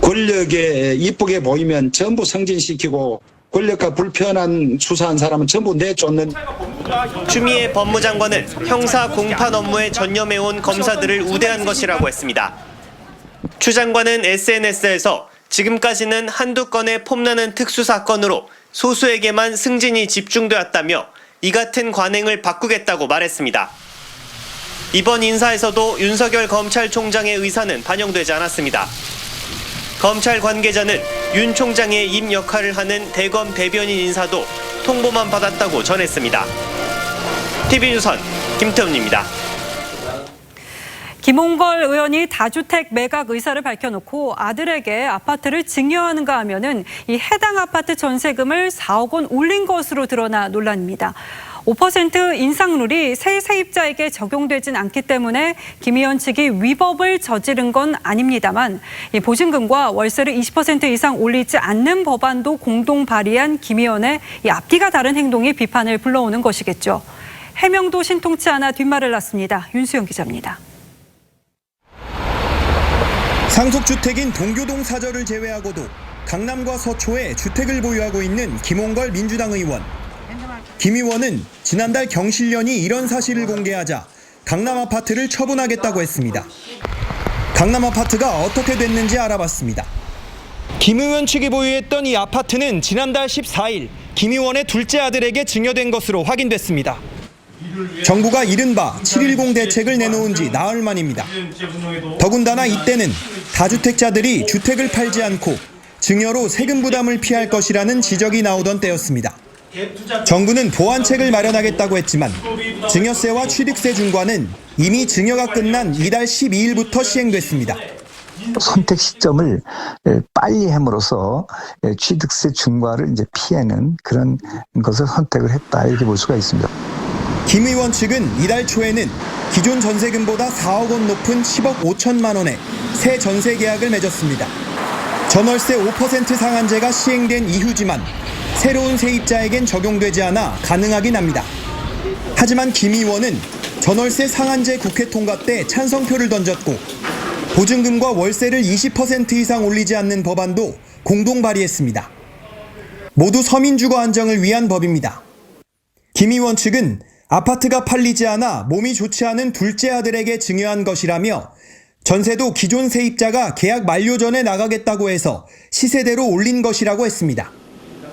권력에 이쁘게 보이면 전부 승진시키고 권력과 불편한 수사한 사람은 전부 내쫓는. 추미애 법무장관은 형사 공판 업무에 전념해온 검사들을 우대한 것이라고 했습니다. 추 장관은 SNS에서 지금까지는 한두 건의 폼나는 특수사건으로 소수에게만 승진이 집중되었다며 이 같은 관행을 바꾸겠다고 말했습니다. 이번 인사에서도 윤석열 검찰총장의 의사는 반영되지 않았습니다. 검찰 관계자는 윤 총장의 입 역할을 하는 대검 대변인 인사도 통보만 받았다고 전했습니다. TV조선 김태훈입니다. 김홍걸 의원이 다주택 매각 의사를 밝혀놓고 아들에게 아파트를 증여하는가 하면은 이 해당 아파트 전세금을 4억 원 올린 것으로 드러나 논란입니다. 5% 인상률이 새 세입자에게 적용되진 않기 때문에 김 의원 측이 위법을 저지른 건 아닙니다만 이 보증금과 월세를 20% 이상 올리지 않는 법안도 공동 발의한 김 의원의 이 앞뒤가 다른 행동이 비판을 불러오는 것이겠죠. 해명도 신통치 않아 뒷말을 낳습니다. 윤수영 기자입니다. 상속주택인 동교동 사저를 제외하고도 강남과 서초에 주택을 보유하고 있는 김홍걸 민주당 의원. 김 의원은 지난달 경실련이 이런 사실을 공개하자 강남 아파트를 처분하겠다고 했습니다. 강남 아파트가 어떻게 됐는지 알아봤습니다. 김 의원 측이 보유했던 이 아파트는 지난달 14일 김 의원의 둘째 아들에게 증여된 것으로 확인됐습니다. 정부가 이른바 710 대책을 내놓은 지 나흘 만입니다. 더군다나 이때는 다주택자들이 주택을 팔지 않고 증여로 세금 부담을 피할 것이라는 지적이 나오던 때였습니다. 정부는 보완책을 마련하겠다고 했지만 증여세와 취득세 중과는 이미 증여가 끝난 이달 12일부터 시행됐습니다. 선택 시점을 빨리 함으로써 취득세 중과를 이제 피하는 그런 것을 선택을 했다 이렇게 볼 수가 있습니다. 김 의원 측은 이달 초에는 기존 전세금보다 4억 원 높은 10억 5천만 원의 새 전세 계약을 맺었습니다. 전월세 5% 상한제가 시행된 이후지만 새로운 세입자에겐 적용되지 않아 가능하긴 합니다. 하지만 김 의원은 전월세 상한제 국회 통과 때 찬성표를 던졌고 보증금과 월세를 20% 이상 올리지 않는 법안도 공동 발의했습니다. 모두 서민주거 안정을 위한 법입니다. 김 의원 측은 아파트가 팔리지 않아 몸이 좋지 않은 둘째 아들에게 증여한 것이라며 전세도 기존 세입자가 계약 만료 전에 나가겠다고 해서 시세대로 올린 것이라고 했습니다.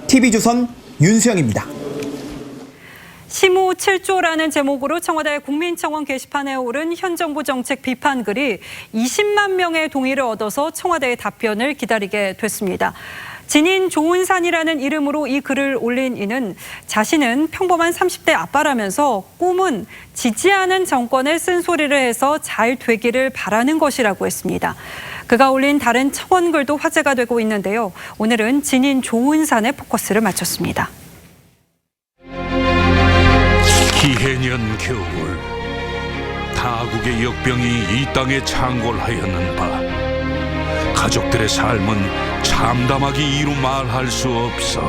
TV조선 윤수영입니다. 심우 7조라는 제목으로 청와대 국민청원 게시판에 오른 현 정부 정책 비판글이 20만 명의 동의를 얻어서 청와대의 답변을 기다리게 됐습니다. 진인 조은산이라는 이름으로 이 글을 올린 이는 자신은 평범한 30대 아빠라면서 꿈은 지지하는 정권에 쓴소리를 해서 잘 되기를 바라는 것이라고 했습니다. 그가 올린 다른 청원글도 화제가 되고 있는데요. 오늘은 진인 조은산의 포커스를 맞췄습니다. 기해년 겨울 타국의 역병이 이 땅에 창궐하였는 바 가족들의 삶은 참담하기 이루 말할 수 없어.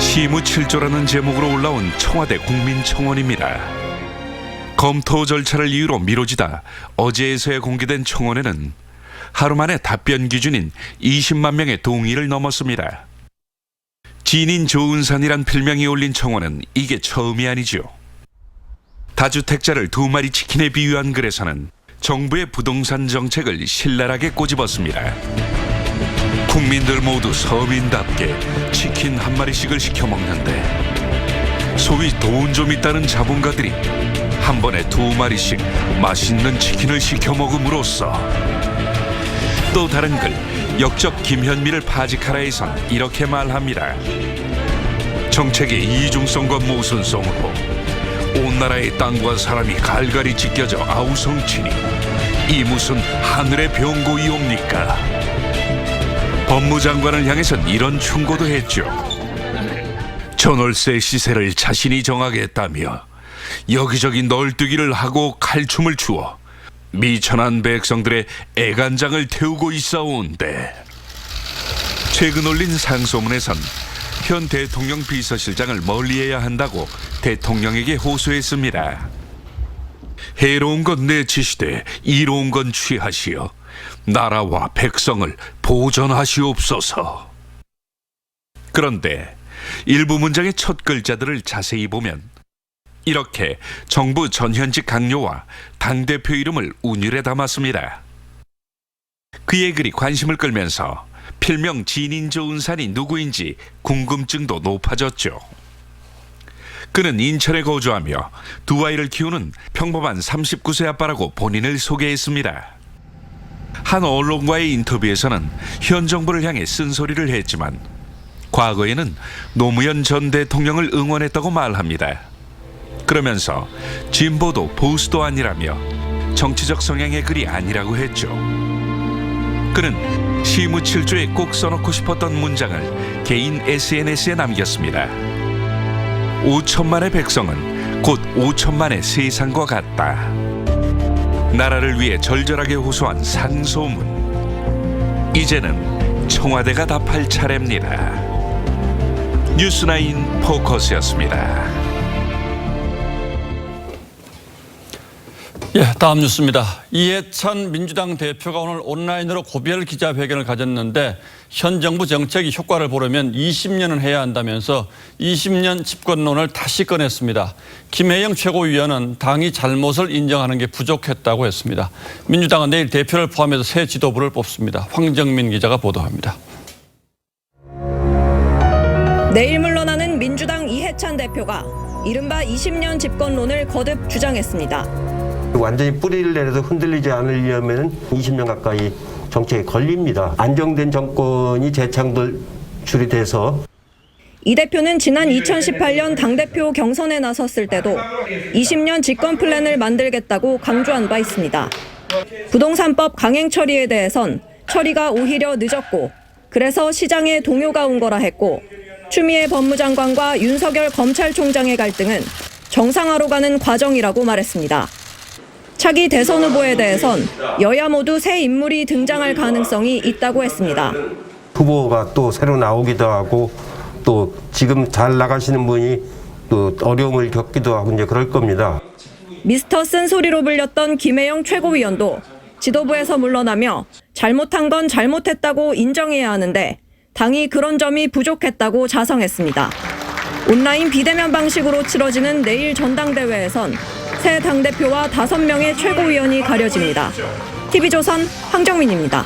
시무 7조라는 제목으로 올라온 청와대 국민청원입니다. 검토 절차를 이유로 미뤄지다 어제에서야 공개된 청원에는 하루 만에 답변 기준인 20만 명의 동의를 넘었습니다. 진인 조은산이란 필명이 올린 청원은 이게 처음이 아니죠. 다주택자를 2마리 치킨에 비유한 글에서는 정부의 부동산 정책을 신랄하게 꼬집었습니다. 국민들 모두 서민답게 치킨 1마리씩을 시켜 먹는데 소위 돈 좀 있다는 자본가들이 한 번에 2마리씩 맛있는 치킨을 시켜 먹음으로써 또 다른 글 역적 김현미를 파직하라에선 이렇게 말합니다. 정책의 이중성과 모순성으로 온 나라의 땅과 사람이 갈갈이 찢겨져 아우성치니 이 무슨 하늘의 병고이옵니까? 법무장관을 향해선 이런 충고도 했죠. 전월세 시세를 자신이 정하겠다며 여기저기 널뛰기를 하고 칼춤을 추어 미천한 백성들의 애간장을 태우고 있사온데 최근 올린 상소문에선 현 대통령 비서실장을 멀리해야 한다고 대통령에게 호소했습니다. 해로운 건 내치시되 이로운 건 취하시어 나라와 백성을 보전하시옵소서. 그런데 일부 문장의 첫 글자들을 자세히 보면 이렇게 정부 전현직 강요와 당대표 이름을 운율에 담았습니다. 그의 글이 관심을 끌면서 필명 진인 조은산이 누구인지 궁금증도 높아졌죠. 그는 인천에 거주하며 2아이를 키우는 평범한 39세 아빠라고 본인을 소개했습니다. 한 언론과의 인터뷰에서는 현 정부를 향해 쓴소리를 했지만 과거에는 노무현 전 대통령을 응원했다고 말합니다. 그러면서 진보도 보수도 아니라며 정치적 성향의 글이 아니라고 했죠. 그는 시무칠조에 꼭 써놓고 싶었던 문장을 개인 SNS에 남겼습니다. 5천만의 백성은 곧 5천만의 세상과 같다. 나라를 위해 절절하게 호소한 상소문. 이제는 청와대가 답할 차례입니다. 뉴스9 포커스였습니다. 다음 뉴스입니다. 이해찬 민주당 대표가 오늘 온라인으로 고별 기자회견을 가졌는데 현 정부 정책이 효과를 보려면 20년은 해야 한다면서 20년 집권론을 다시 꺼냈습니다. 김혜영 최고위원은 당이 잘못을 인정하는 게 부족했다고 했습니다. 민주당은 내일 대표를 포함해서 새 지도부를 뽑습니다. 황정민 기자가 보도합니다. 내일 물러나는 민주당 이해찬 대표가 이른바 20년 집권론을 거듭 주장했습니다. 완전히 뿌리를 내려서 흔들리지 않으려면 20년 가까이 정책에 걸립니다. 안정된 정권이 재창출이 돼서 이 대표는 지난 2018년 당대표 경선에 나섰을 때도 20년 집권 플랜을 만들겠다고 강조한 바 있습니다. 부동산법 강행 처리에 대해선 처리가 오히려 늦었고 그래서 시장에 동요가 온 거라 했고 추미애 법무장관과 윤석열 검찰총장의 갈등은 정상화로 가는 과정이라고 말했습니다. 차기 대선 후보에 대해선 여야 모두 새 인물이 등장할 가능성이 있다고 했습니다. 후보가 또 새로 나오기도 하고 또 지금 잘 나가시는 분이 또 어려움을 겪기도 하고 이제 그럴 겁니다. 미스터 쓴소리로 불렸던 김혜영 최고위원도 지도부에서 물러나며 잘못한 건 잘못했다고 인정해야 하는데 당이 그런 점이 부족했다고 자성했습니다. 온라인 비대면 방식으로 치러지는 내일 전당대회에선 새 당대표와 5명의 최고위원이 가려집니다. TV조선 황정민입니다.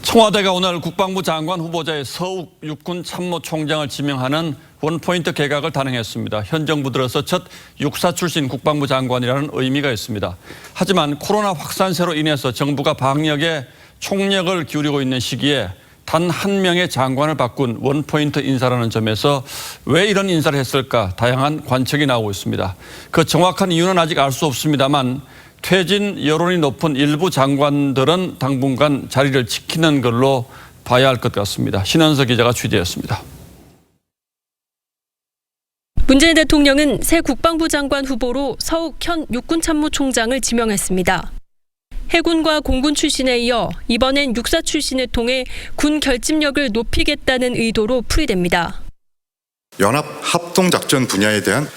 청와대가 오늘 국방부 장관 후보자의 서욱 육군 참모총장을 지명하는 원포인트 개각을 단행했습니다. 현 정부 들어서 첫 육사 출신 국방부 장관이라는 의미가 있습니다. 하지만 코로나 확산세로 인해서 정부가 방역에 총력을 기울이고 있는 시기에 단 한 명의 장관을 바꾼 원포인트 인사라는 점에서 왜 이런 인사를 했을까 다양한 관측이 나오고 있습니다. 그 정확한 이유는 아직 알 수 없습니다만 퇴진 여론이 높은 일부 장관들은 당분간 자리를 지키는 걸로 봐야 할 것 같습니다. 신원석 기자가 취재했습니다. 문재인 대통령은 새 국방부 장관 후보로 서욱 현 육군참모총장을 지명했습니다. 해군과 공군 출신에 이어 이번엔 육사 출신을 통해 군 결집력을 높이겠다는 의도로 풀이됩니다. 연합 합동작전 분야에 대한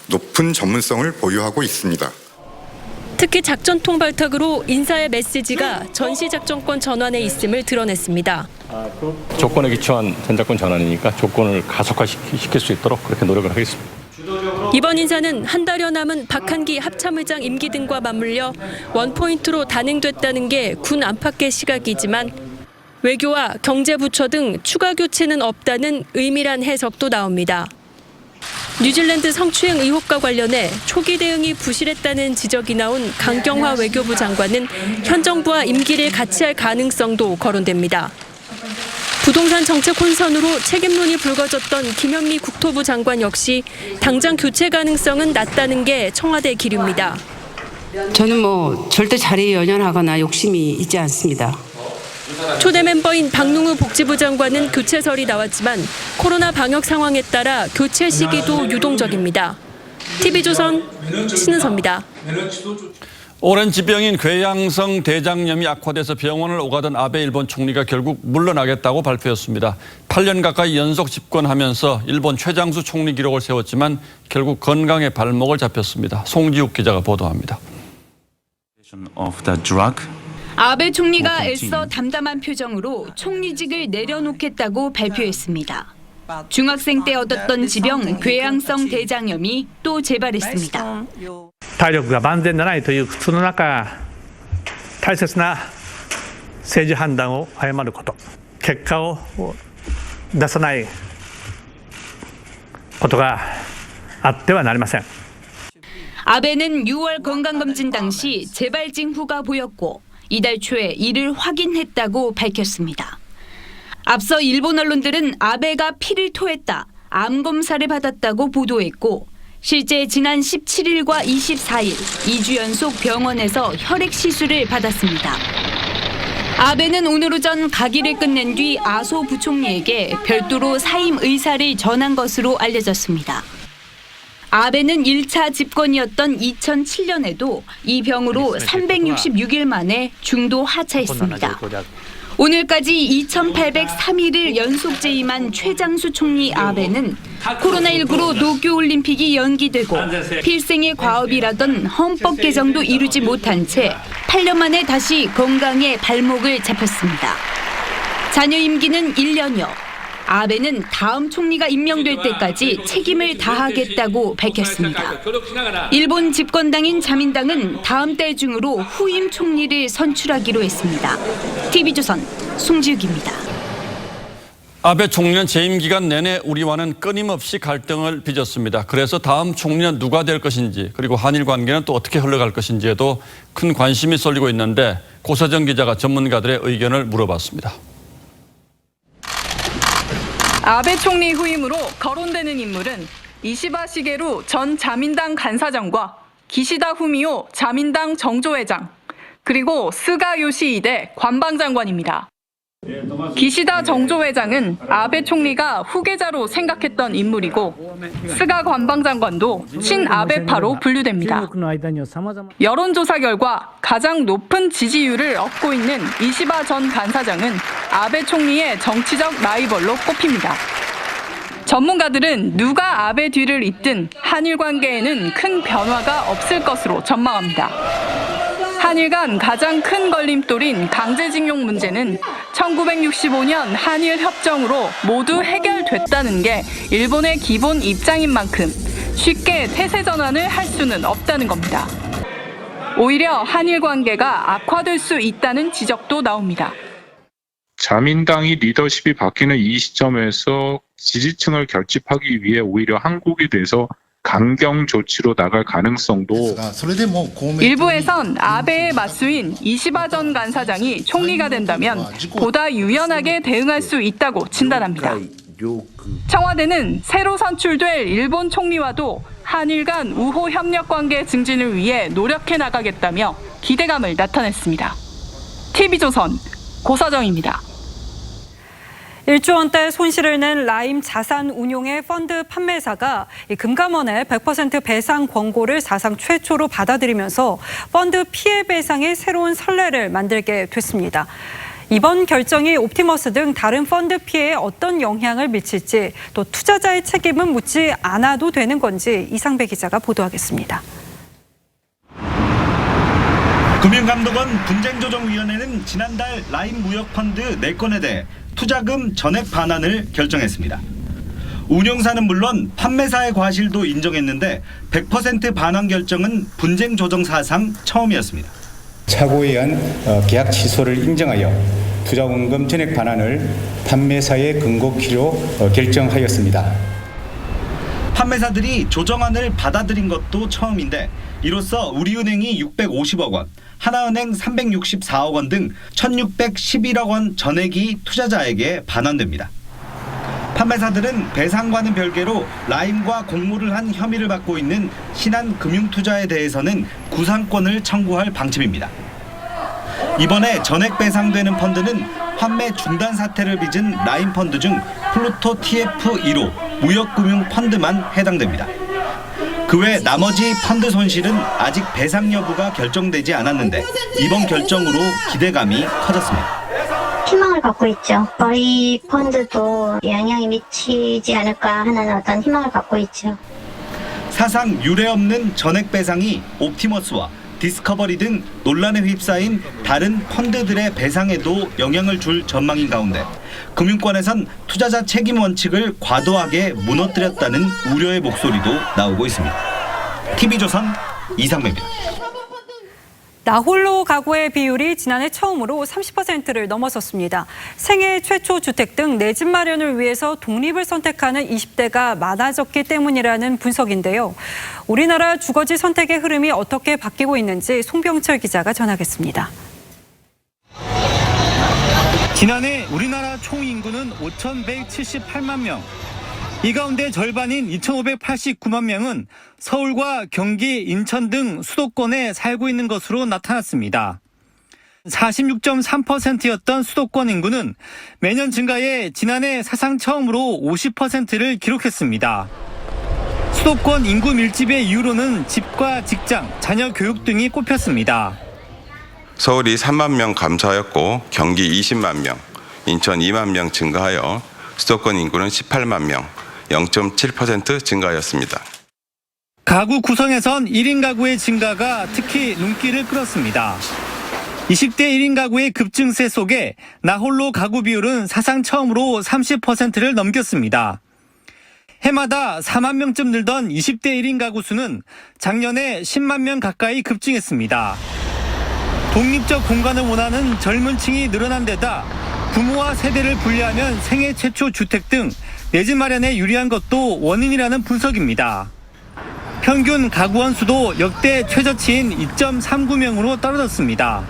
높은 전문성을 보유하고 있습니다. 특히 작전 통발탁으로 인사의 메시지가 전시작전권 전환에 있음을 드러냈습니다. 조건에 기초한 전작권 전환이니까 조건을 가속화시킬 수 있도록 그렇게 노력을 하겠습니다. 이번 인사는 한 달여 남은 박한기 합참의장 임기 등과 맞물려 원포인트로 단행됐다는 게 군 안팎의 시각이지만 외교와 경제부처 등 추가 교체는 없다는 의미란 해석도 나옵니다. 뉴질랜드 성추행 의혹과 관련해 초기 대응이 부실했다는 지적이 나온 강경화 외교부 장관은 현 정부와 임기를 같이 할 가능성도 거론됩니다. 부동산 정책 혼선으로 책임론이 불거졌던 김현미 국토부 장관 역시 당장 교체 가능성은 낮다는 게 청와대 기류입니다. 저는 절대 자리에 연연하거나 욕심이 있지 않습니다. 초대 멤버인 박능우 복지부 장관은 교체설이 나왔지만 코로나 방역 상황에 따라 교체 시기도 유동적입니다. TV조선 신은서입니다. 오랜 지병인 궤양성 대장염이 악화돼서 병원을 오가던 아베 일본 총리가 결국 물러나겠다고 발표했습니다. 8년 가까이 연속 집권하면서 일본 최장수 총리 기록을 세웠지만 결국 건강에 발목을 잡혔습니다. 송지욱 기자가 보도합니다. 아베 총리가 애써 담담한 표정으로 총리직을 내려놓겠다고 발표했습니다. 중학생 때 얻었던 지병 궤양성 대장염이 또 재발했습니다. 体力が万全でないという苦痛の中、大切な政治判断を誤ること、結果を出さないことがあってはなりません。 아베는 6월 건강검진 당시 재발 징후가 보였고 이달 초에 이를 확인했다고 밝혔습니다. 앞서 일본 언론들은 아베가 피를 토했다, 암 검사를 받았다고 보도했고 실제 지난 17일과 24일 2주 연속 병원에서 혈액 시술을 받았습니다. 아베는 오늘 오전 가기를 끝낸 뒤 아소 부총리에게 별도로 사임 의사를 전한 것으로 알려졌습니다. 아베는 1차 집권이었던 2007년에도 이 병으로 366일 만에 중도 하차했습니다. 오늘까지 2,803일을 연속 재임한 최장수 총리 아베는 코로나19로 도쿄올림픽이 연기되고 필생의 과업이라던 헌법 개정도 이루지 못한 채 8년 만에 다시 건강에 발목을 잡혔습니다. 자녀 임기는 1년여. 아베는 다음 총리가 임명될 때까지 책임을 다하겠다고 밝혔습니다. 일본 집권당인 자민당은 다음 달 중으로 후임 총리를 선출하기로 했습니다. TV조선 송지욱입니다. 아베 총리는 재임 기간 내내 우리와는 끊임없이 갈등을 빚었습니다. 그래서 다음 총리는 누가 될 것인지 그리고 한일 관계는 또 어떻게 흘러갈 것인지에도 큰 관심이 쏠리고 있는데 고서정 기자가 전문가들의 의견을 물어봤습니다. 아베 총리 후임으로 거론되는 인물은 이시바 시게루 전 자민당 간사장과 기시다 후미오 자민당 정조회장, 그리고 스가 요시히데 관방장관입니다. 기시다 정조회장은 아베 총리가 후계자로 생각했던 인물이고 스가 관방장관도 친아베파로 분류됩니다. 여론조사 결과 가장 높은 지지율을 얻고 있는 이시바 전 간사장은 아베 총리의 정치적 라이벌로 꼽힙니다. 전문가들은 누가 아베 뒤를 잇든 한일 관계에는 큰 변화가 없을 것으로 전망합니다. 한일 간 가장 큰 걸림돌인 강제징용 문제는 1965년 한일 협정으로 모두 해결됐다는 게 일본의 기본 입장인 만큼 쉽게 태세 전환을 할 수는 없다는 겁니다. 오히려 한일 관계가 악화될 수 있다는 지적도 나옵니다. 자민당이 리더십이 바뀌는 이 시점에서 지지층을 결집하기 위해 오히려 한국에 대해서 강경 조치로 나갈 가능성도 일부에선 아베의 맞수인 이시바 전 간사장이 총리가 된다면 보다 유연하게 대응할 수 있다고 진단합니다. 청와대는 새로 선출될 일본 총리와도 한일 간 우호 협력 관계 증진을 위해 노력해 나가겠다며 기대감을 나타냈습니다. TV조선 고서정입니다. 1조 원대 손실을 낸 라임 자산운용의 펀드 판매사가 금감원의 100% 배상 권고를 사상 최초로 받아들이면서 펀드 피해 배상의 새로운 선례를 만들게 됐습니다. 이번 결정이 옵티머스 등 다른 펀드 피해에 어떤 영향을 미칠지, 또 투자자의 책임은 묻지 않아도 되는 건지 이상배 기자가 보도하겠습니다. 금융감독원 분쟁조정위원회는 지난달 라임 무역펀드 4건에 대해 투자금 전액 반환을 결정했습니다. 운용사는 물론 판매사의 과실도 인정했는데 100% 반환 결정은 분쟁조정 사상 처음이었습니다. 착오에 의한 계약 취소를 인정하여 투자원금 전액 반환을 판매사의 근거키로 결정하였습니다. 판매사들이 조정안을 받아들인 것도 처음인데 이로써 우리은행이 650억 원, 하나은행 364억 원 등 1,611억 원 전액이 투자자에게 반환됩니다. 판매사들은 배상과는 별개로 라임과 공모를 한 혐의를 받고 있는 신한금융투자에 대해서는 구상권을 청구할 방침입니다. 이번에 전액 배상되는 펀드는 환매 중단 사태를 빚은 라임 펀드 중 플루토 TF1호 무역금융 펀드만 해당됩니다. 그 외 나머지 펀드 손실은 아직 배상 여부가 결정되지 않았는데 이번 결정으로 기대감이 커졌습니다. 희망을 갖고 있죠. 저희 펀드도 영향이 미치지 않을까 하는 어떤 희망을 갖고 있죠. 사상 유례 없는 전액 배상이 옵티머스와 디스커버리 등 논란에 휩싸인 다른 펀드들의 배상에도 영향을 줄 전망인 가운데 금융권에선 투자자 책임 원칙을 과도하게 무너뜨렸다는 우려의 목소리도 나오고 있습니다. TV조선 이상배입니다. 나홀로 가구의 비율이 지난해 처음으로 30%를 넘어섰습니다. 생애 최초 주택 등 내 집 마련을 위해서 독립을 선택하는 20대가 많아졌기 때문이라는 분석인데요. 우리나라 주거지 선택의 흐름이 어떻게 바뀌고 있는지 송병철 기자가 전하겠습니다. 지난해 우리나라 총 인구는 5,178만 명. 이 가운데 절반인 2,589만 명은 서울과 경기, 인천 등 수도권에 살고 있는 것으로 나타났습니다. 46.3%였던 수도권 인구는 매년 증가해 지난해 사상 처음으로 50%를 기록했습니다. 수도권 인구 밀집의 이유로는 집과 직장, 자녀 교육 등이 꼽혔습니다. 서울이 3만 명 감소하였고 경기 20만 명, 인천 2만 명 증가하여 수도권 인구는 18만 명, 0.7% 증가하였습니다. 가구 구성에선 1인 가구의 증가가 특히 눈길을 끌었습니다. 20대 1인 가구의 급증세 속에 나홀로 가구 비율은 사상 처음으로 30%를 넘겼습니다. 해마다 4만 명쯤 늘던 20대 1인 가구 수는 작년에 10만 명 가까이 급증했습니다. 독립적 공간을 원하는 젊은 층이 늘어난 데다 부모와 세대를 분리하면 생애 최초 주택 등 내 집 마련에 유리한 것도 원인이라는 분석입니다. 평균 가구원 수도 역대 최저치인 2.39명으로 떨어졌습니다.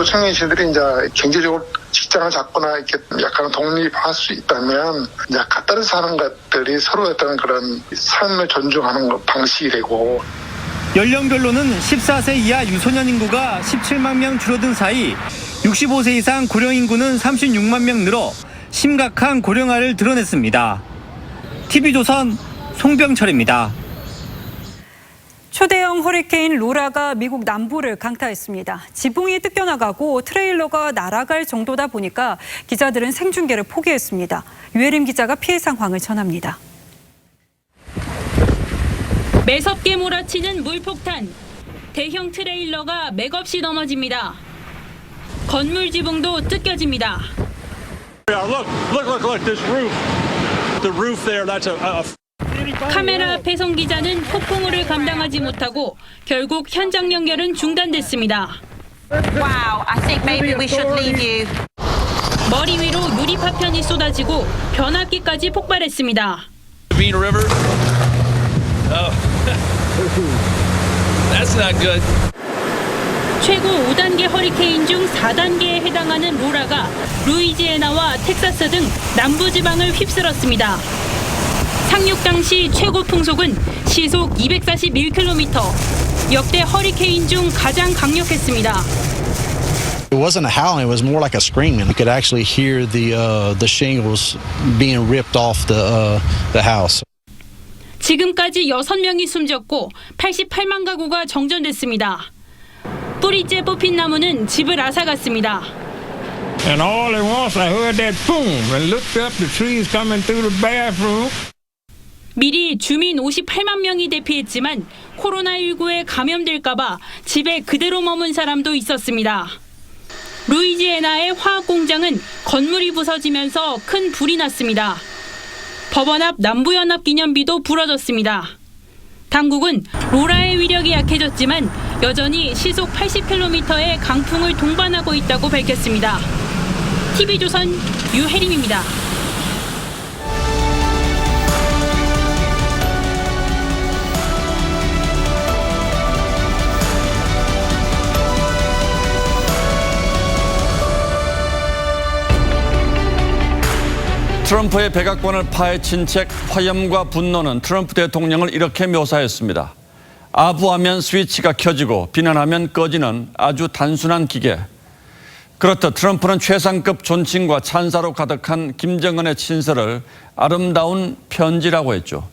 청년층들이 이제 경제적으로 직장을 잡거나 이렇게 약간 독립할 수 있다면 이제 갖다 사는 것들이 서로 어떤 그런 삶을 존중하는 방식이 되고, 연령별로는 14세 이하 유소년 인구가 17만 명 줄어든 사이 65세 이상 고령 인구는 36만 명 늘어 심각한 고령화를 드러냈습니다. TV조선 송병철입니다. 초대형 허리케인 로라가 미국 남부를 강타했습니다. 지붕이 뜯겨나가고 트레일러가 날아갈 정도다 보니까 기자들은 생중계를 포기했습니다. 유혜림 기자가 피해 상황을 전합니다. 매섭게 몰아치는 물폭탄. 대형 트레일러가 맥없이 넘어집니다. 건물 지붕도 뜯겨집니다. 카메라 앞에 선 기자는 폭풍우를 감당하지 못하고 결국 현장 연결은 중단됐습니다. 머리 위로 유리 파편이 쏟아지고 변압기까지 폭발했습니다. 최고 5단계 허리케인 중 4단계에 해당하는 로라가 루이지애나와 텍사스 등 남부지방을 휩쓸었습니다. 상륙 당시 최고 풍속은 시속 241km. 역대 허리케인 중 가장 강력했습니다. It wasn't a howling, it was more like a screaming. You could actually hear the shingles being ripped off the house. 지금까지 6명이 숨졌고 88만 가구가 정전됐습니다. 뿌리째 뽑힌 나무는 집을 앗아갔습니다. And all at once I heard that boom and looked up the trees coming through the bathroom. 미리 주민 58만 명이 대피했지만 코로나19에 감염될까봐 집에 그대로 머문 사람도 있었습니다. 루이지애나의 화학 공장은 건물이 부서지면서 큰 불이 났습니다. 법원 앞 남부연합 기념비도 부러졌습니다. 당국은 로라의 위력이 약해졌지만 여전히 시속 80km의 강풍을 동반하고 있다고 밝혔습니다. TV조선 유혜림입니다. 트럼프의 백악관을 파헤친 책 화염과 분노는 트럼프 대통령을 이렇게 묘사했습니다. 아부하면 스위치가 켜지고 비난하면 꺼지는 아주 단순한 기계. 그렇듯 트럼프는 최상급 존칭과 찬사로 가득한 김정은의 친서를 아름다운 편지라고 했죠.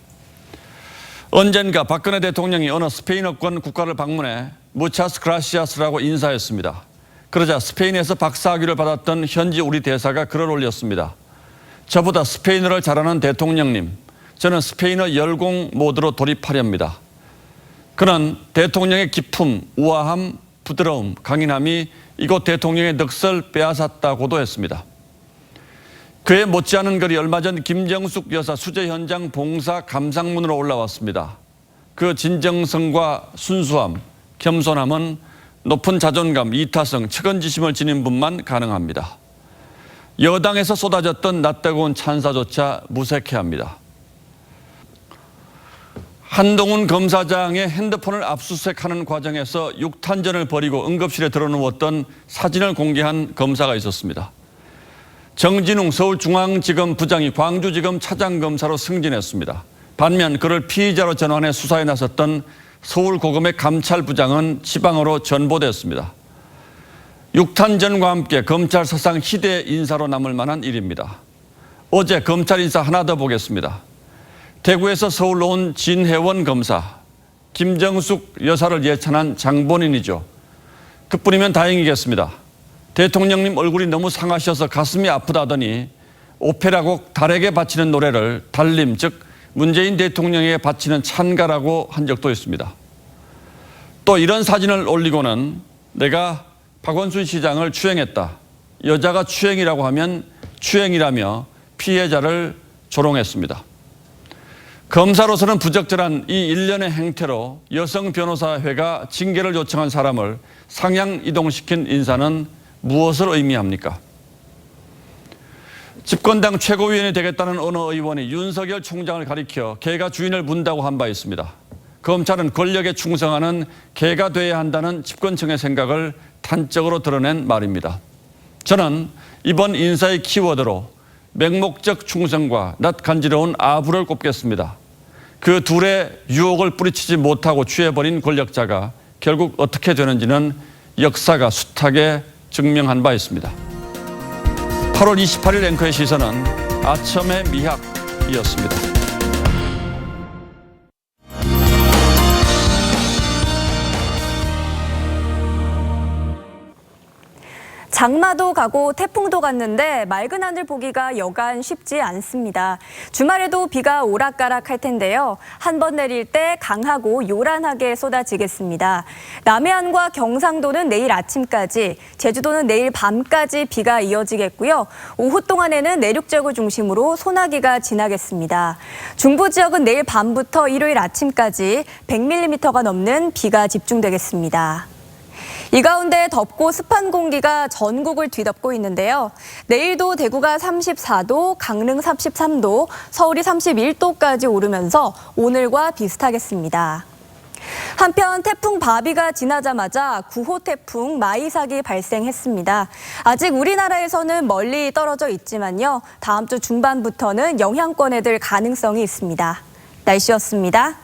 언젠가 박근혜 대통령이 어느 스페인어권 국가를 방문해 무차스 그라시아스라고 인사했습니다. 그러자 스페인에서 박사학위를 받았던 현지 우리 대사가 글을 올렸습니다. 저보다 스페인어를 잘하는 대통령님, 저는 스페인어 열공 모드로 돌입하렵니다. 그는 대통령의 기품, 우아함, 부드러움, 강인함이 이곳 대통령의 넋을 빼앗았다고도 했습니다. 그에 못지않은 글이 얼마 전 김정숙 여사 수재 현장 봉사 감상문으로 올라왔습니다. 그 진정성과 순수함, 겸손함은 높은 자존감, 이타성, 측은지심을 지닌 분만 가능합니다. 여당에서 쏟아졌던 낯뜨거운 찬사조차 무색해합니다. 한동훈 검사장의 핸드폰을 압수수색하는 과정에서 육탄전을 벌이고 응급실에 들어누웠던 사진을 공개한 검사가 있었습니다. 정진웅 서울중앙지검 부장이 광주지검 차장검사로 승진했습니다. 반면 그를 피의자로 전환해 수사에 나섰던 서울고검의 감찰부장은 지방으로 전보됐습니다. 육탄전과 함께 검찰 사상 희대 인사로 남을 만한 일입니다. 어제 검찰 인사 하나 더 보겠습니다. 대구에서 서울로 온 진혜원 검사, 김정숙 여사를 예찬한 장본인이죠. 그뿐이면 다행이겠습니다. 대통령님 얼굴이 너무 상하셔서 가슴이 아프다더니 오페라곡 달에게 바치는 노래를 달림, 즉 문재인 대통령에게 바치는 찬가라고 한 적도 있습니다. 또 이런 사진을 올리고는 내가 박원순 시장을 추행했다. 여자가 추행이라고 하면 추행이라며 피해자를 조롱했습니다. 검사로서는 부적절한 이 일련의 행태로 여성 변호사회가 징계를 요청한 사람을 상향 이동시킨 인사는 무엇을 의미합니까? 집권당 최고위원이 되겠다는 어느 의원이 윤석열 총장을 가리켜 개가 주인을 문다고 한 바 있습니다. 검찰은 권력에 충성하는 개가 돼야 한다는 집권층의 생각을 단적으로 드러낸 말입니다. 저는 이번 인사의 키워드로 맹목적 충성과 낯 간지러운 아부를 꼽겠습니다. 그 둘의 유혹을 뿌리치지 못하고 취해버린 권력자가 결국 어떻게 되는지는 역사가 숱하게 증명한 바 있습니다. 8월 28일 앵커의 시선은 아첨의 미학이었습니다. 장마도 가고 태풍도 갔는데 맑은 하늘 보기가 여간 쉽지 않습니다. 주말에도 비가 오락가락할 텐데요. 한 번 내릴 때 강하고 요란하게 쏟아지겠습니다. 남해안과 경상도는 내일 아침까지, 제주도는 내일 밤까지 비가 이어지겠고요. 오후 동안에는 내륙 지역을 중심으로 소나기가 지나겠습니다. 중부 지역은 내일 밤부터 일요일 아침까지 100mm가 넘는 비가 집중되겠습니다. 이 가운데 덥고 습한 공기가 전국을 뒤덮고 있는데요. 내일도 대구가 34도, 강릉 33도, 서울이 31도까지 오르면서 오늘과 비슷하겠습니다. 한편 태풍 바비가 지나자마자 9호 태풍 마이삭이 발생했습니다. 아직 우리나라에서는 멀리 떨어져 있지만요. 다음 주 중반부터는 영향권에 들 가능성이 있습니다. 날씨였습니다.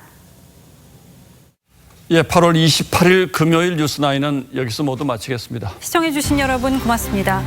예, 8월 28일 금요일 뉴스9는 여기서 모두 마치겠습니다. 시청해주신 여러분 고맙습니다.